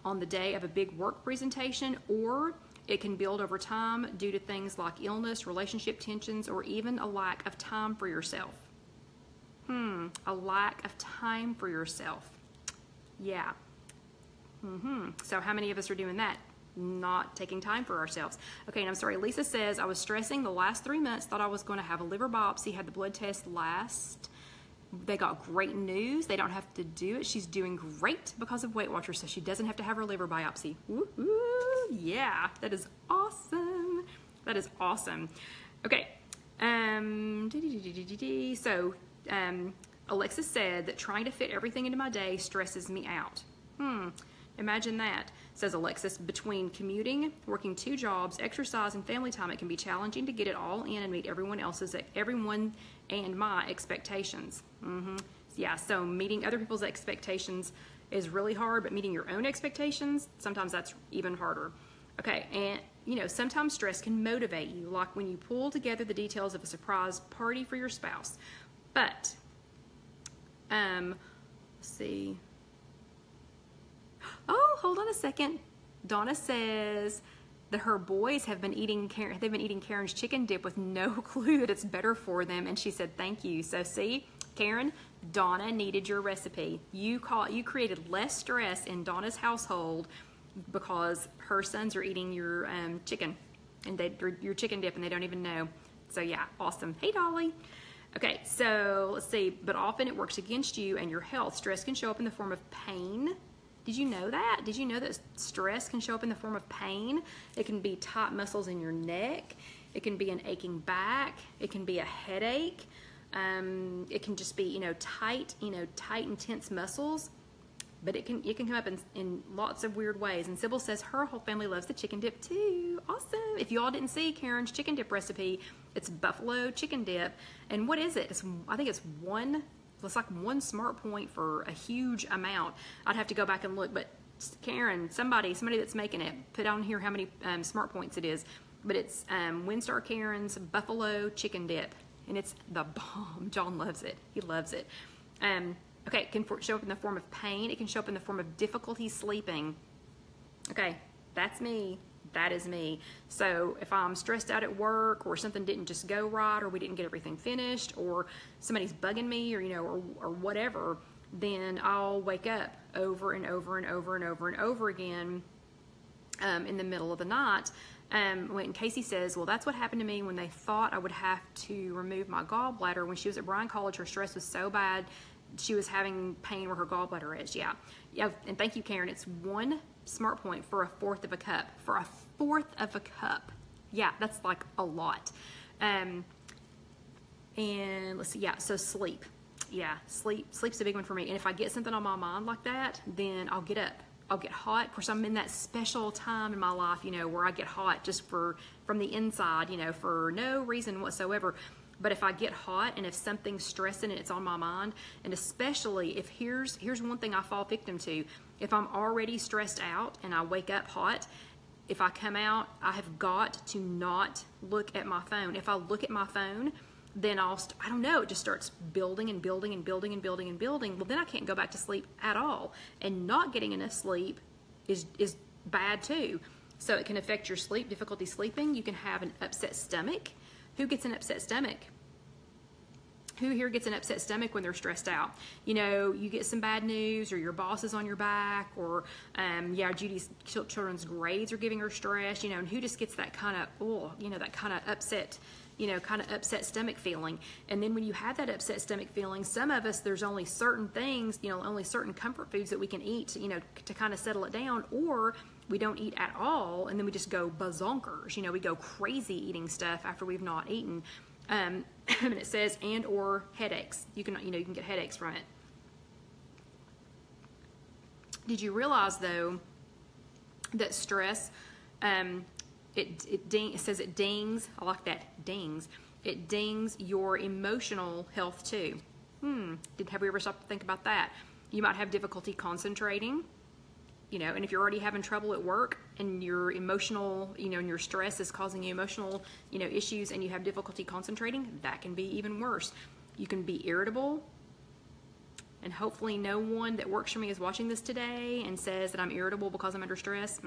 on the day of a big work presentation, or it can build over time due to things like illness, relationship tensions, or even a lack of time for yourself. A lack of time for yourself. Yeah. So how many of us are doing that? Not taking time for ourselves. Okay, and I'm sorry, Lisa says, I was stressing the last 3 months, thought I was going to have a liver biopsy, had the blood test last. They got great news. They don't have to do it. She's doing great because of Weight Watchers, so she doesn't have to have her liver biopsy. Woo-hoo, yeah, that is awesome. That is awesome. Okay. So, Alexis said that trying to fit everything into my day stresses me out. Imagine that, says Alexis. Between commuting, working 2 jobs, exercise, and family time, it can be challenging to get it all in and meet everyone and my expectations. Yeah, so meeting other people's expectations is really hard, but meeting your own expectations, sometimes that's even harder. Okay, and you know, sometimes stress can motivate you, like when you pull together the details of a surprise party for your spouse. But, let's see. Oh, hold on a second. Donna says that her boys have been eating Karen's chicken dip with no clue that it's better for them, and she said thank you. So see, Karen, Donna needed your recipe. You created less stress in Donna's household because her sons are eating your chicken, and your chicken dip, and they don't even know. So yeah, awesome. Hey, Dolly. Okay, so let's see. But often it works against you and your health. Stress can show up in the form of pain. Did you know that? Did you know that stress can show up in the form of pain? It can be tight muscles in your neck. It can be an aching back. It can be a headache. It can just be, tight, and tense muscles. But it can come up in lots of weird ways. And Sybil says her whole family loves the chicken dip too. Awesome. If you all didn't see Karen's chicken dip recipe, it's buffalo chicken dip. And what is it? I think it's like one smart point for a huge amount. I'd have to go back and look, but Karen, somebody that's making it, put on here how many smart points it is. But it's Windstar Karen's buffalo chicken dip. And it's the bomb. John loves it. He loves it. Okay, it can show up in the form of pain. It can show up in the form of difficulty sleeping. Okay, that's me. That is me. So if I'm stressed out at work, or something didn't just go right, or we didn't get everything finished, or somebody's bugging me, or whatever, then I'll wake up over and over and over and over and over again in the middle of the night. When Casey says, well, that's what happened to me when they thought I would have to remove my gallbladder. When she was at Bryan College, her stress was so bad, she was having pain where her gallbladder is. Yeah. And thank you, Karen. It's 1 smart point for 1/4 of a cup. For 1/4 of a cup. Yeah, that's like a lot. And let's see. Yeah, so sleep. Yeah, sleep's a big one for me. And if I get something on my mind like that, then I'll get up. I'll get hot. Of course, I'm in that special time in my life, where I get hot just from the inside, for no reason whatsoever. But if I get hot and if something's stressing and it's on my mind, and especially if here's one thing I fall victim to, if I'm already stressed out and I wake up hot, if I come out, I have got to not look at my phone. If I look at my phone, then I don't know, it just starts building and building and building and building and building. Well, then I can't go back to sleep at all. And not getting enough sleep is bad too. So it can affect your sleep, difficulty sleeping. You can have an upset stomach. Who gets an upset stomach? Who here gets an upset stomach when they're stressed out? You get some bad news, or your boss is on your back, or Judy's children's grades are giving her stress, and who just gets that kind of, that kind of upset, upset stomach feeling. And then when you have that upset stomach feeling, some of us, there's only certain things, only certain comfort foods that we can eat, to kind of settle it down, or we don't eat at all, and then we just go bazonkers. We go crazy eating stuff after we've not eaten. And it says, and or headaches. You can get headaches from it. Did you realize though that stress, it says it dings. I like that, dings. It dings your emotional health too. Have we ever stopped to think about that? You might have difficulty concentrating. And if you're already having trouble at work and your emotional, and your stress is causing you emotional, issues, and you have difficulty concentrating, that can be even worse. You can be irritable. And hopefully no one that works for me is watching this today and says that I'm irritable because I'm under stress.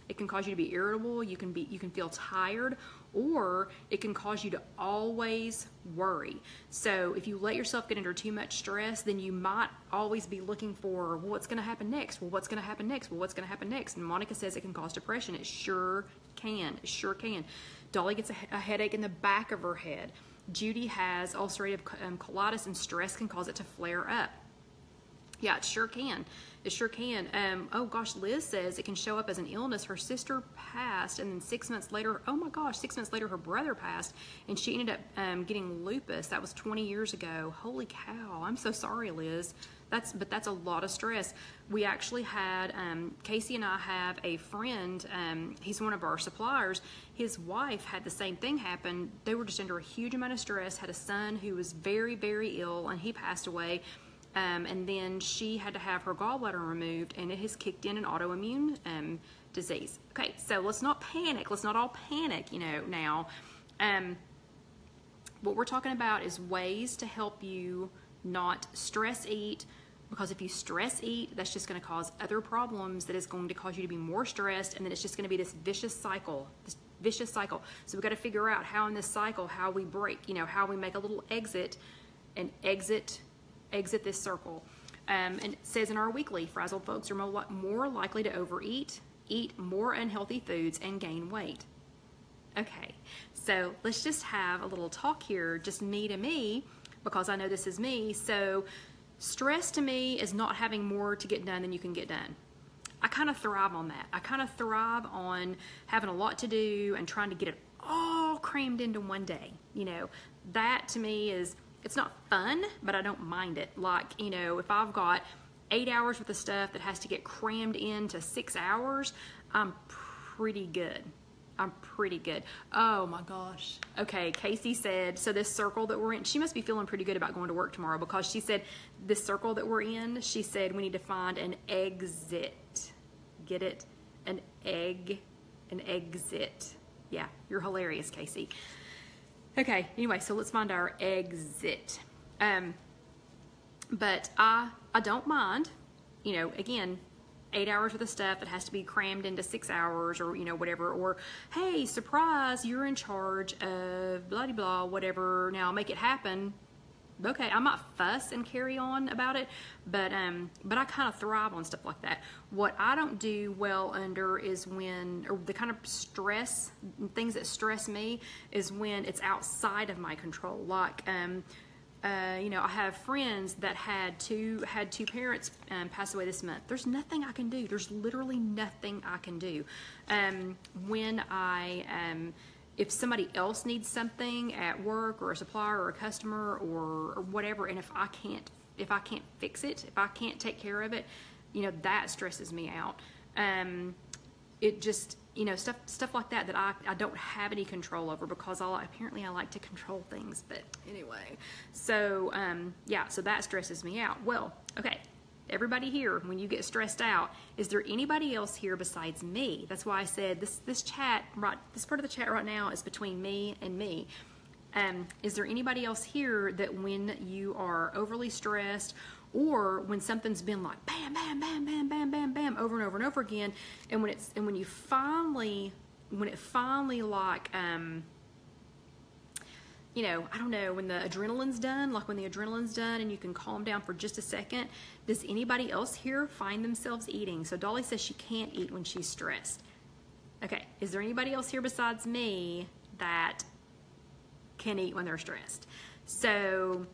It can cause you to be irritable. You can feel tired, or it can cause you to always worry. So if you let yourself get under too much stress, then you might always be looking for, well, what's going to happen next? Well, what's going to happen next? Well, what's going to happen next? And Monica says it can cause depression. It sure can. It sure can. Dolly gets a headache in the back of her head. Judy has ulcerative colitis, and stress can cause it to flare up. Yeah, it sure can. It sure can. Oh gosh, Liz says it can show up as an illness. Her sister passed, and then 6 months later, oh my gosh, 6 months later her brother passed, and she ended up getting lupus. That was 20 years ago. Holy cow. I'm so sorry, Liz. But that's a lot of stress. We actually had, Casey and I have a friend, he's one of our suppliers. His wife had the same thing happen. They were just under a huge amount of stress, had a son who was very, very ill, and he passed away. And then she had to have her gallbladder removed, and it has kicked in an autoimmune disease. Okay, so let's not panic. Let's not all panic, now. What we're talking about is ways to help you not stress eat, because if you stress eat, that's just going to cause other problems that is going to cause you to be more stressed, and then it's just going to be this vicious cycle. So we've got to figure out how in this cycle, how we break, how we make a little exit and exit this circle. And it says in our weekly, frazzled folks are more likely to overeat, eat more unhealthy foods, and gain weight. Okay, so let's just have a little talk here, just me to me, because I know this is me. So stress to me is not having more to get done than you can get done. I kind of thrive on that. I kind of thrive on having a lot to do and trying to get it all crammed into one day. You know, that to me is, it's not fun, but I don't mind it. Like, you know, if I've got 8 hours worth of stuff that has to get crammed into 6 hours, I'm pretty good. I'm pretty good. Oh my gosh. Okay, Casey said, so this circle that we're in, she must be feeling pretty good about going to work tomorrow, because she said this circle that we're in, she said we need to find an exit. Get it? An exit. Yeah, you're hilarious, Casey. Okay, anyway, so let's find our exit. But I don't mind, you know, again, 8 hours worth of stuff that has to be crammed into 6 hours, or, you know, whatever, or, hey, surprise, you're in charge of blah, blah, whatever, now make it happen. Okay, I might fuss and carry on about it, but I kind of thrive on stuff like that. What I don't do well under is when, or the kind of stress, things that stress me, is when it's outside of my control. Like, you know, I have friends that had two parents pass away this month. There's nothing I can do. There's literally nothing I can do. When if somebody else needs something at work, or a supplier, or a customer, or whatever, and if I can't fix it, if I can't take care of it, you know, that stresses me out. It just, you know, stuff like that I don't have any control over, because apparently I like to control things. But anyway, so yeah, so that stresses me out. Well, okay, everybody here, when you get stressed out, is there anybody else here besides me? That's why I said this chat, right, this part of the chat right now is between me and me. Is there anybody else here that when you are overly stressed, or when something's been like bam, bam, bam, bam, bam, bam, bam, over and over and over again, and when it finally like, you know, I don't know, when the adrenaline's done, like when the adrenaline's done and you can calm down for just a second, does anybody else here find themselves eating? So Dolly says she can't eat when she's stressed. Okay, is there anybody else here besides me that can eat when they're stressed? So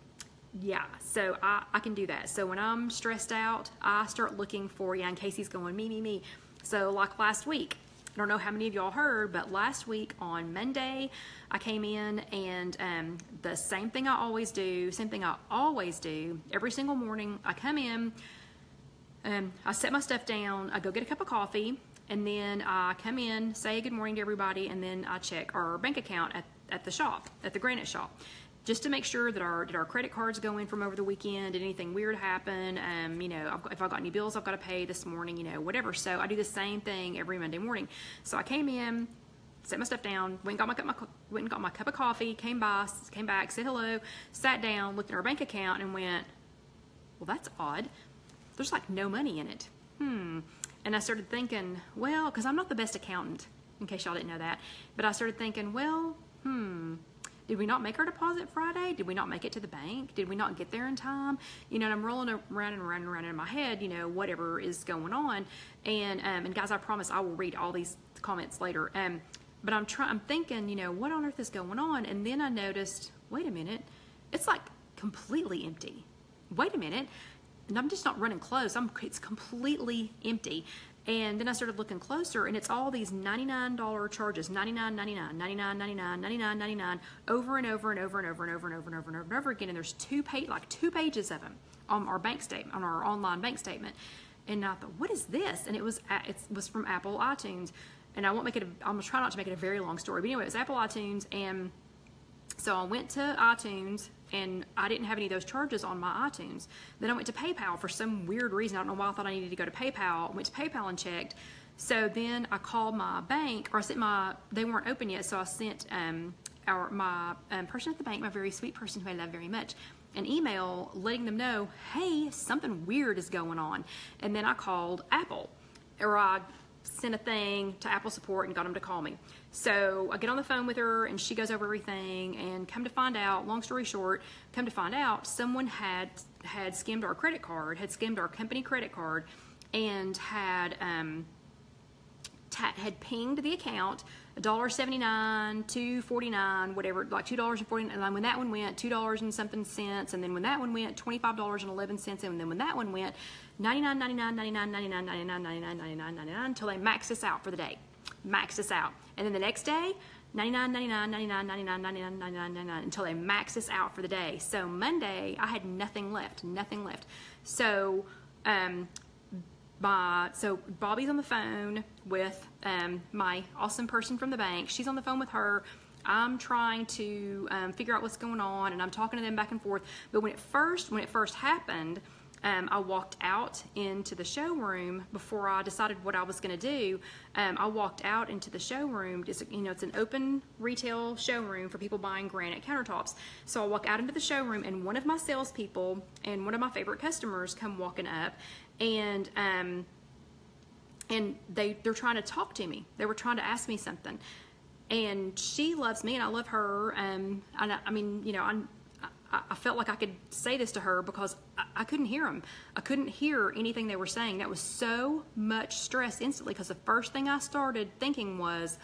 yeah, so I can do that. So when I'm stressed out, I start looking for, yeah, and Casey's going, me. So like last week, I don't know how many of y'all heard, but last week on Monday, I came in and the same thing I always do, every single morning, I come in, I set my stuff down, I go get a cup of coffee, and then I come in, say good morning to everybody, and then I check our bank account at the shop, at the granite shop, just to make sure that our credit cards go in from over the weekend. Did anything weird happen? You know, if I got any bills I've got to pay this morning, you know, whatever. So I do the same thing every Monday morning. So I came in, set my stuff down, went and got my cup of coffee, came back, said hello, sat down, looked at our bank account, and went, well, that's odd. There's like no money in it. And I started thinking, well, because I'm not the best accountant, in case y'all didn't know that, but I started thinking, well, did we not make our deposit Friday? Did we not make it to the bank? Did we not get there in time? You know, and I'm rolling around in my head, you know, whatever is going on. And guys, I promise I will read all these comments later. But I'm thinking, you know, what on earth is going on? And then I noticed, wait a minute, it's like completely empty. Wait a minute, and I'm just not running close. It's completely empty. And then I started looking closer, and it's all these $99 charges, $99.99, $99.99, $99.99, over and over and over and over and over and over and over and over and over again. And there's two pages of them on our bank statement, on our online bank statement. And I thought, what is this? And it was from Apple iTunes. And I'm gonna try not to make it a very long story, but anyway, it was Apple iTunes. And so I went to iTunes, and I didn't have any of those charges on my iTunes. Then I went to PayPal for some weird reason. I don't know why I thought I needed to go to PayPal. I went to PayPal and checked. So then I called my bank, or I sent they weren't open yet, so I sent my person at the bank, my very sweet person who I love very much, an email letting them know, hey, something weird is going on. And then I called Apple, or I sent a thing to Apple support and got them to call me. So I get on the phone with her, and she goes over everything, and come to find out, long story short, someone had skimmed our credit card, had skimmed our company credit card, and had pinged the account $1.79, $2.49, whatever, like $2.49, and then when that one went, $2 and something cents, and then when that one went, $25.11, and then when that one went, $99.99, $99.99, $99.99, $99.99, $99 until they maxed us out for the day. Maxed us out. And then the next day, $99, $99, $99, $99, $99, $99, $99 until they max this out for the day. So Monday, I had nothing left, nothing left. So, so Bobby's on the phone with my awesome person from the bank. She's on the phone with her. I'm trying to figure out what's going on, and I'm talking to them back and forth. But when it first happened, I walked out into the showroom before I decided what I was going to do. I walked out into the showroom. It's an open retail showroom for people buying granite countertops. So I walk out into the showroom, and one of my salespeople and one of my favorite customers come walking up, and they're trying to talk to me. They were trying to ask me something, and she loves me, and I love her. I felt like I could say this to her because I couldn't hear them. I couldn't hear anything they were saying. That was so much stress instantly, because the first thing I started thinking was,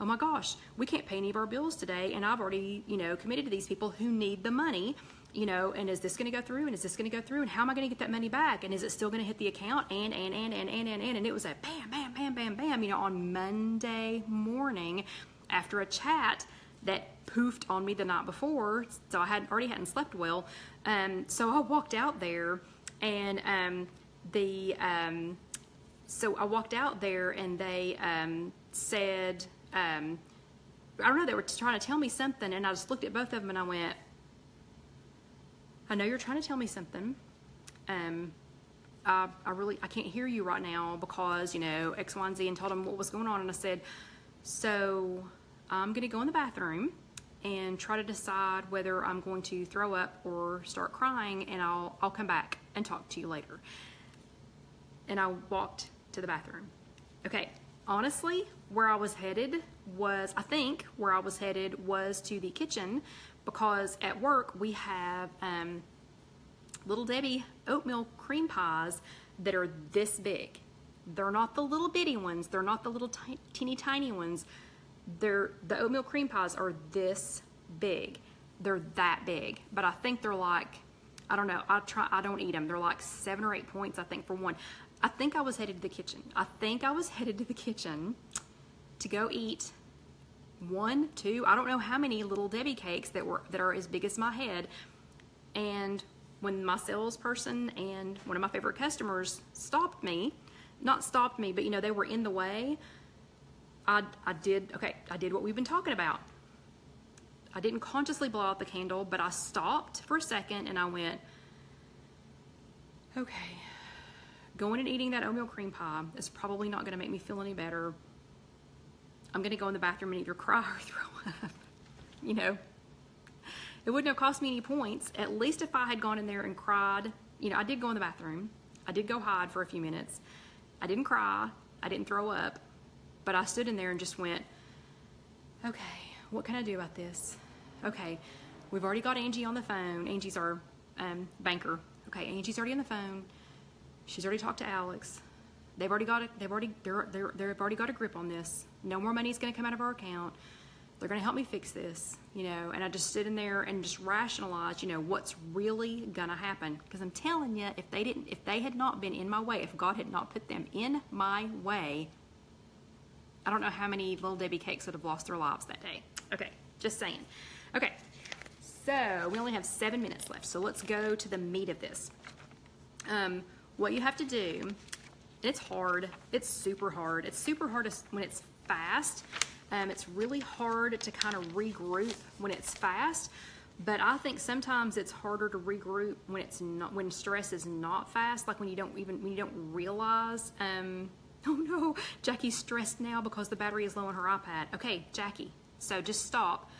oh my gosh, we can't pay any of our bills today, and I've already, committed to these people who need the money, and is this going to go through, and is this going to go through, and how am I going to get that money back, and is it still going to hit the account, and it was a bam, bam, bam, bam, bam, on Monday morning after a chat that poofed on me the night before, so I hadn't slept well. So I walked out there, and so I walked out there, and they said, I don't know, they were trying to tell me something, and I just looked at both of them and I went, I know you're trying to tell me something. I can't hear you right now because, X, Y, and Z, and told them what was going on, and I said, so I'm going to go in the bathroom and try to decide whether I'm going to throw up or start crying, and I'll come back and talk to you later. And I walked to the bathroom. Okay, honestly, where I was headed was to the kitchen, because at work we have Little Debbie oatmeal cream pies that are this big. They're not the little bitty ones. They're not the little teeny tiny ones. The oatmeal cream pies are this big. They're that big, but I think they're like, I don't know, I don't eat them. They're like 7 or 8 points, I think, for one. I think I was headed to the kitchen. To go eat 1, 2, I don't know how many Little Debbie cakes that are as big as my head. And when my salesperson and one of my favorite customers not stopped me, but they were in the way, I did what we've been talking about. I didn't consciously blow out the candle, but I stopped for a second and I went, okay, going and eating that oatmeal cream pie is probably not going to make me feel any better. I'm going to go in the bathroom and either cry or throw up. It wouldn't have cost me any points. At least if I had gone in there and cried. I did go in the bathroom. I did go hide for a few minutes. I didn't cry. I didn't throw up. But I stood in there and just went, okay, what can I do about this? Okay, we've already got Angie on the phone. Angie's our banker. Okay, Angie's already on the phone. She's already talked to Alex. They've already got a grip on this. No more money is going to come out of our account. They're going to help me fix this, And I just stood in there and just rationalized, what's really going to happen. Because I'm telling you, if they had not been in my way, if God had not put them in my way, I don't know how many Little Debbie cakes would have lost their lives that day. Okay, just saying. Okay, so we only have 7 minutes left, so let's go to the meat of this. What you have to do, and it's hard, it's super hard. It's super hard when it's fast. It's really hard to kind of regroup when it's fast, but I think sometimes it's harder to regroup when stress is not fast, like when you don't realize, oh no, Jackie's stressed now because the battery is low on her iPad. Okay, Jackie, so just stop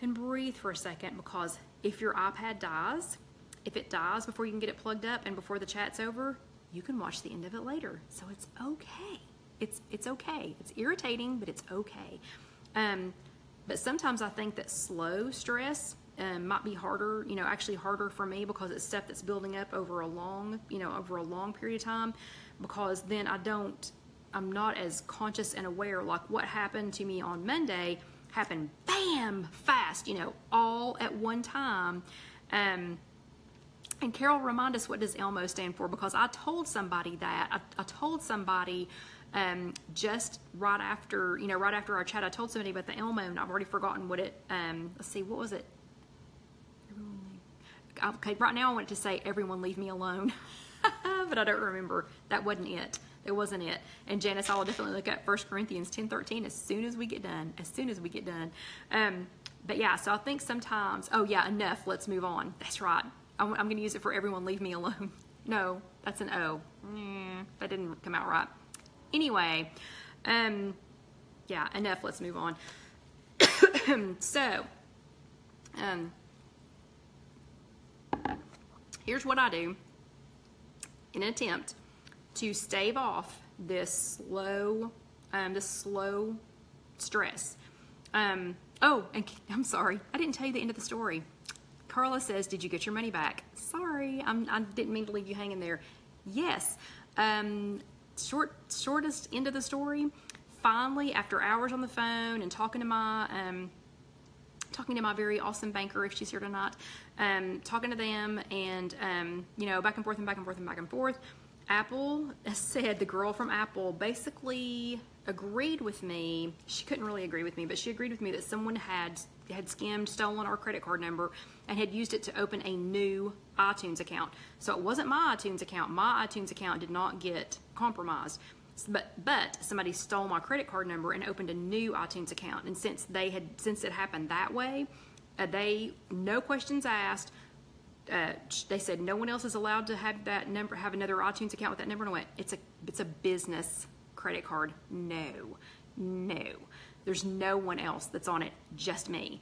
and breathe for a second, because if your iPad dies, if it dies before you can get it plugged up and before the chat's over, you can watch the end of it later. So it's okay. It's okay. It's irritating, but it's okay. But sometimes I think that slow stress might be harder, actually harder for me, because it's stuff that's building up over a long period of time, because then I'm not as conscious and aware, like what happened to me on Monday happened bam, fast, all at one time. And Carol, remind us, what does Elmo stand for? Because I told somebody that. I told somebody just right after, right after our chat, I told somebody about the Elmo, and I've already forgotten what it, let's see, what was it? Okay, right now I want to say, everyone leave me alone. But I don't remember. That wasn't it. It wasn't it. And Janice, I'll definitely look at 1 Corinthians 10:13 as soon as we get done. As soon as we get done. But yeah, so I think sometimes, oh yeah, enough, let's move on. That's right. I'm going to use it for everyone leave me alone. No, that's an O. That didn't come out right. Anyway, yeah, enough, let's move on. So, here's what I do in an attempt to stave off this slow stress. Oh, and I'm sorry, I didn't tell you the end of the story. Carla says, did you get your money back? Sorry, I didn't mean to leave you hanging there. Yes, shortest end of the story. Finally, after hours on the phone and talking to my very awesome banker, if she's here tonight, talking to them, and back and forth and back and forth and back and forth. Apple said, the girl from Apple basically agreed with me. She couldn't really agree with me, but she agreed with me that someone had stolen our credit card number and had used it to open a new iTunes account. So it wasn't my iTunes account. My iTunes account did not get compromised. But somebody stole my credit card number and opened a new iTunes account. And since it happened that way, no questions asked. They said no one else is allowed to have that number, have another iTunes account with that number. And I went, it's a business credit card. No, there's no one else that's on it, just me.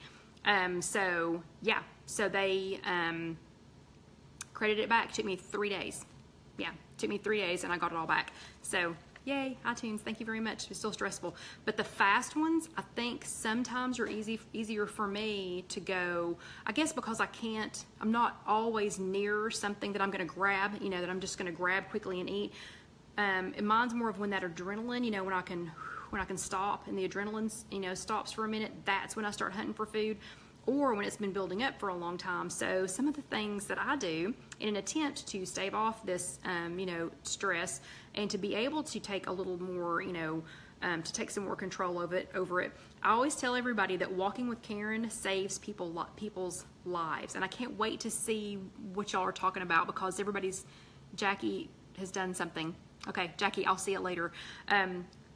So yeah, so they credited it back. Took me 3 days. Yeah, took me 3 days, and I got it all back. So yay, iTunes, thank you very much. It's still stressful. But the fast ones, I think sometimes are easier for me to go, I guess because I'm not always near something that I'm going to grab, that I'm just going to grab quickly and eat. And mine's more of when that adrenaline, when I can stop and the adrenaline, stops for a minute, that's when I start hunting for food, or when it's been building up for a long time. So some of the things that I do in an attempt to stave off this, stress, and to be able to take a little more, to take some more control over it. I always tell everybody that walking with Karen saves people's lives. And I can't wait to see what y'all are talking about, because Jackie has done something. Okay, Jackie, I'll see it later.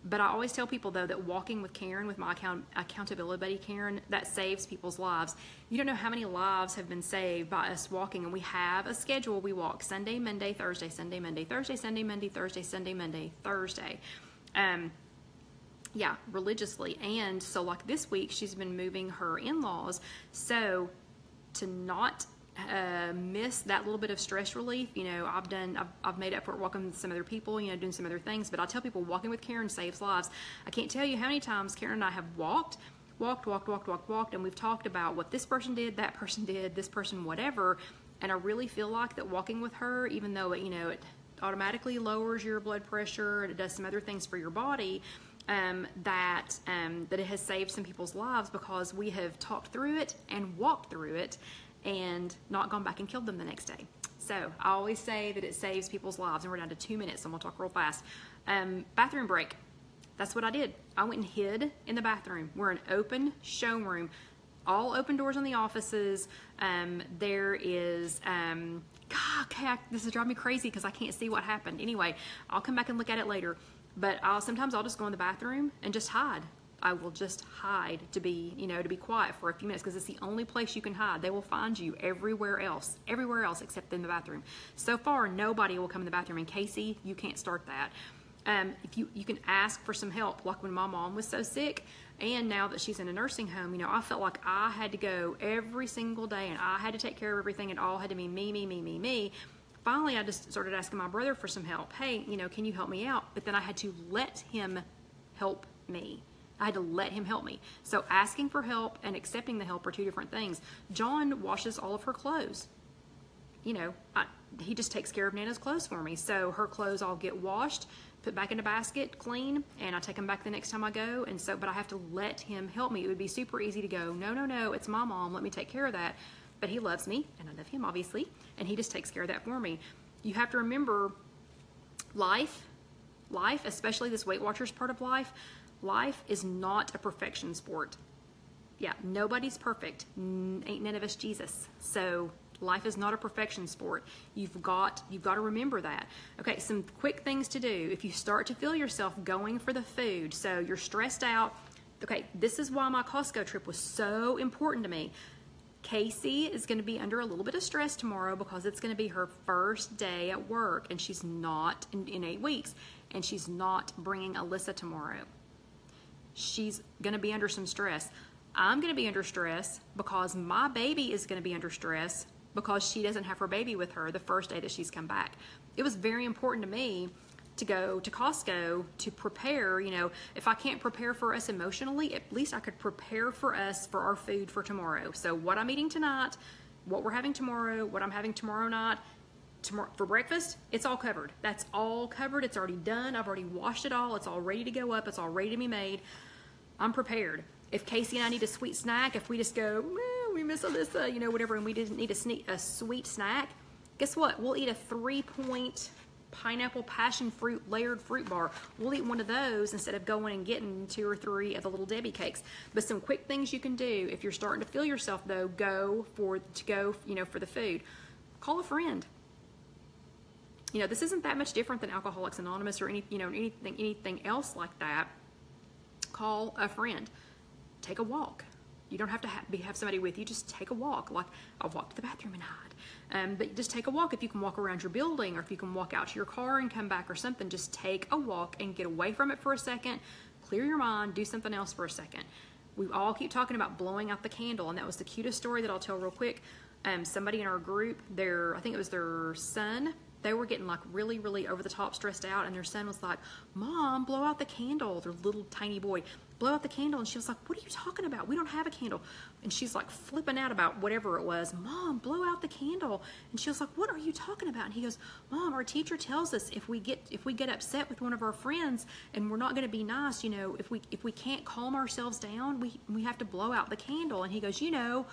But I always tell people, though, that walking with Karen, with my accountability buddy Karen, that saves people's lives. You don't know how many lives have been saved by us walking, and we have a schedule. We walk Sunday, Monday, Thursday, Sunday, Monday, Thursday, Sunday, Monday, Thursday, Sunday, Monday, Thursday. Yeah, religiously. And so like this week, she's been moving her in-laws. So to not miss that little bit of stress relief, I've made up for it walking with some other people, doing some other things. But I tell people, walking with Karen saves lives. I can't tell you how many times Karen and I have walked, and we've talked about what this person did, that person did, this person, whatever. And I really feel like that walking with her, even though it automatically lowers your blood pressure and it does some other things for your body, that it has saved some people's lives, because we have talked through it and walked through it and not gone back and killed them the next day. So I always say that it saves people's lives. And we're down to 2 minutes, so I'm gonna talk real fast. Bathroom break. That's what I did. I went and hid in the bathroom. We're an open showroom, all open doors on the offices. There is, this is driving me crazy because I can't see what happened. Anyway, I'll come back and look at it later. But sometimes I'll just go in the bathroom and just hide. I will just hide to be quiet for a few minutes, because it's the only place you can hide. They will find you everywhere else except in the bathroom. So far, nobody will come in the bathroom. And Casey, you can't start that. If you can ask for some help, like when my mom was so sick, and now that she's in a nursing home, I felt like I had to go every single day, and I had to take care of everything, and all had to be me. Finally, I just started asking my brother for some help. Hey, can you help me out? But then I had to let him help me. I had to let him help me. So asking for help and accepting the help are two different things. John washes all of her clothes. He just takes care of Nana's clothes for me. So her clothes all get washed, put back in a basket, clean, and I take them back the next time I go. But I have to let him help me. It would be super easy to go, no, it's my mom, let me take care of that. but he loves me, and I love him, obviously, and he just takes care of that for me. You have to remember, life, especially this Weight Watchers part of life is not a perfection sport. Yeah, nobody's perfect. Ain't none of us Jesus. So life is not a perfection sport. You've got to remember that. Okay, some quick things to do. If you start to feel yourself going for the food, so you're stressed out. Okay, this is why my Costco trip was so important to me. Casey is going to be under a little bit of stress tomorrow because it's going to be her first day at work, and she's not in 8 weeks, and she's not bringing Alyssa tomorrow. She's going to be under some stress. I'm going to be under stress because my baby is going to be under stress because she doesn't have her baby with her the first day that she's come back. It was very important to me to go to Costco to prepare. You know, if I can't prepare for us emotionally, at least I could prepare for us for our food for tomorrow. So what I'm eating tonight, what we're having tomorrow, what I'm having tomorrow night, tomorrow for breakfast, it's all covered. That's all covered. It's already done. I've already washed it all. It's all ready to go up. It's all ready to be made. I'm prepared. If Casey and I need a sweet snack, if we just go, we miss Alyssa, you know, whatever, and we didn't need a sweet snack, guess what? We'll eat a 3-point pineapple passion fruit layered fruit bar. We'll eat one of those instead of going and getting 2 or 3 of the little Debbie cakes. But some quick things you can do if you're starting to feel yourself though, go for the food. Call a friend. You know, this isn't that much different than Alcoholics Anonymous or anything else like that. Call a friend. Take a walk. You don't have to have somebody with you. Just take a walk. Like, I'll walk to the bathroom and hide. But just take a walk. If you can walk around your building, or if you can walk out to your car and come back or something, just take a walk and get away from it for a second. Clear your mind. Do something else for a second. We all keep talking about blowing out the candle, and that was the cutest story that I'll tell real quick. Somebody in our group, I think it was their son, they were getting like really, really over the top stressed out, and their son was like, "Mom, blow out the candle." Their little tiny boy, blow out the candle. And she was like, "What are you talking about? We don't have a candle." And she's like flipping out about whatever it was. "Mom, blow out the candle." And she was like, "What are you talking about?" And he goes, "Mom, our teacher tells us if we get upset with one of our friends and we're not going to be nice, you know, if we can't calm ourselves down, we have to blow out the candle." And he goes, "You know,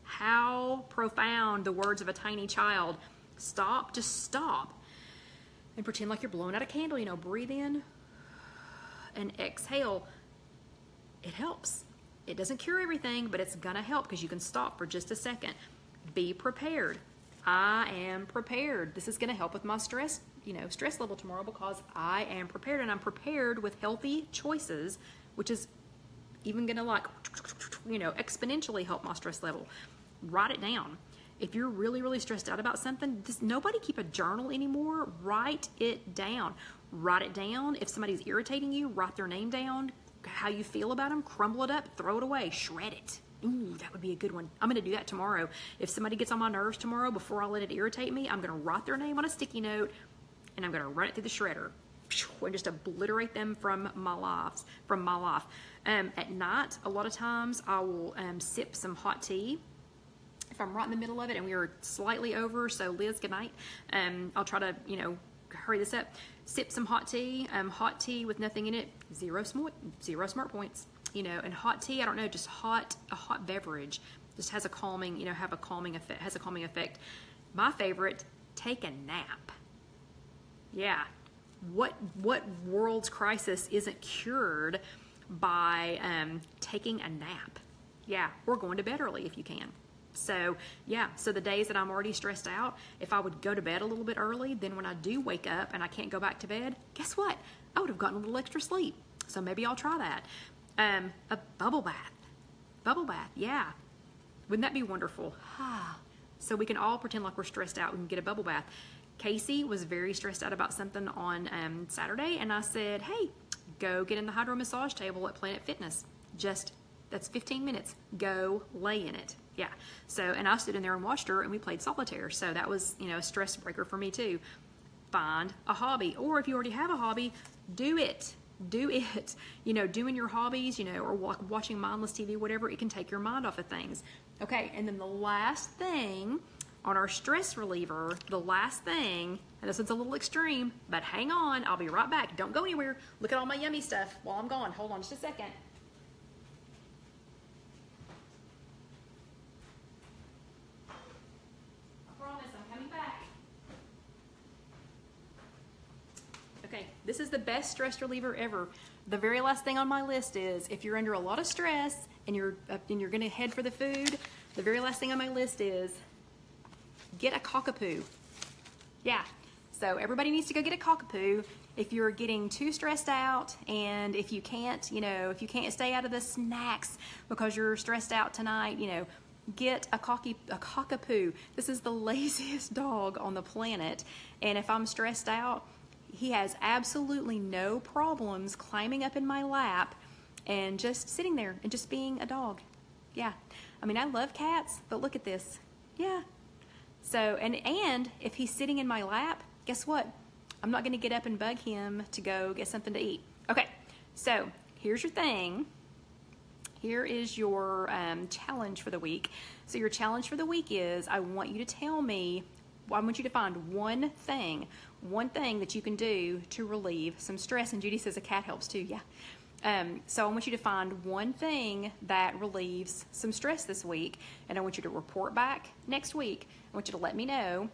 how profound the words of a tiny child. Stop, just stop. And pretend like you're blowing out a candle, you know, breathe in and exhale." It helps. It doesn't cure everything, but it's gonna help because you can stop for just a second. Be prepared. I am prepared. This is gonna help with my stress level tomorrow because I am prepared, and I'm prepared with healthy choices, which is even gonna exponentially help my stress level. Write it down. If you're really, really stressed out about something, nobody keep a journal anymore. Write it down. Write it down. If somebody's irritating you, write their name down, how you feel about them, crumble it up, throw it away, shred it. Ooh, that would be a good one. I'm going to do that tomorrow. If somebody gets on my nerves tomorrow, before I let it irritate me, I'm going to write their name on a sticky note, and I'm going to run it through the shredder and just obliterate them from my life. At night, a lot of times I will sip some hot tea. If I'm right in the middle of it and we are slightly over, so Liz, good night. I'll try to, hurry this up. Sip some hot tea with nothing in it, zero smart points, and hot tea, I don't know, just a hot beverage just has a calming, has a calming effect. My favorite, take a nap. Yeah. What world's crisis isn't cured by taking a nap? Yeah, or going to bed early if you can. So yeah, so the days that I'm already stressed out, if I would go to bed a little bit early, then when I do wake up and I can't go back to bed, guess what? I would have gotten a little extra sleep. So maybe I'll try that. A bubble bath. Bubble bath, yeah. Wouldn't that be wonderful? So we can all pretend like we're stressed out. We can get a bubble bath. Casey was very stressed out about something on Saturday, and I said, "Hey, go get in the hydro massage table at Planet Fitness. That's 15 minutes. Go lay in it." Yeah. So, and I stood in there and watched her, and we played solitaire. So that was, a stress breaker for me too. Find a hobby, or if you already have a hobby, do it. Do it. Doing your hobbies, or watching mindless TV, whatever, it can take your mind off of things. Okay. And then the last thing on our stress reliever, and this one's a little extreme, but hang on, I'll be right back. Don't go anywhere. Look at all my yummy stuff while I'm gone. Hold on just a second. this is the best stress reliever ever. The very last thing on my list is if you're under a lot of stress and you're gonna head for the food, the very last thing on my list is get a cockapoo. Yeah, so everybody needs to go get a cockapoo. If you're getting too stressed out and if you can't, if you can't stay out of the snacks because you're stressed out tonight, get a cockapoo. This is the laziest dog on the planet. And if I'm stressed out, he has absolutely no problems climbing up in my lap and just sitting there and just being a dog. Yeah, I mean, I love cats, but look at this. Yeah. So, and if he's sitting in my lap, guess what? I'm not gonna get up and bug him to go get something to eat. Okay, so here's your thing. Here is your challenge for the week. So your challenge for the week is I want you to tell me, I want you to find one thing that you can do to relieve some stress. And Judy says a cat helps too, yeah. So I want you to find one thing that relieves some stress this week, and I want you to report back next week. I want you to let me know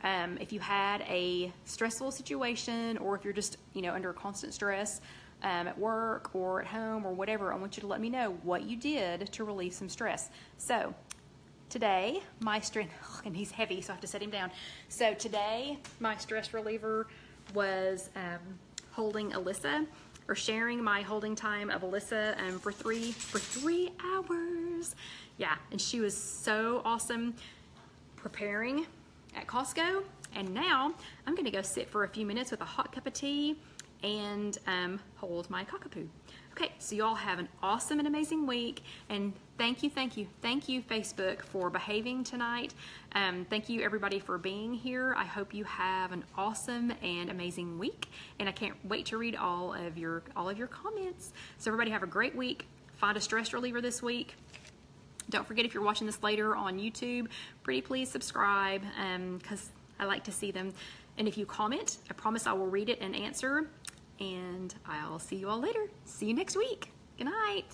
if you had a stressful situation or if you're just, under constant stress at work or at home or whatever. I want you to let me know what you did to relieve some stress. So today, and he's heavy, so I have to set him down. So today, my stress reliever was holding Alyssa, or sharing my holding time of Alyssa for three hours. Yeah, and she was so awesome preparing at Costco. And now I'm gonna go sit for a few minutes with a hot cup of tea and hold my cockapoo. Okay, so y'all have an awesome and amazing week, and thank you Facebook for behaving tonight. Thank you everybody for being here. I hope you have an awesome and amazing week, and I can't wait to read all of your comments. So everybody have a great week. Find a stress reliever this week. Don't forget, if you're watching this later on YouTube, pretty please subscribe because I like to see them. And if you comment, I promise I will read it and answer. And I'll see you all later. See you next week. Good night.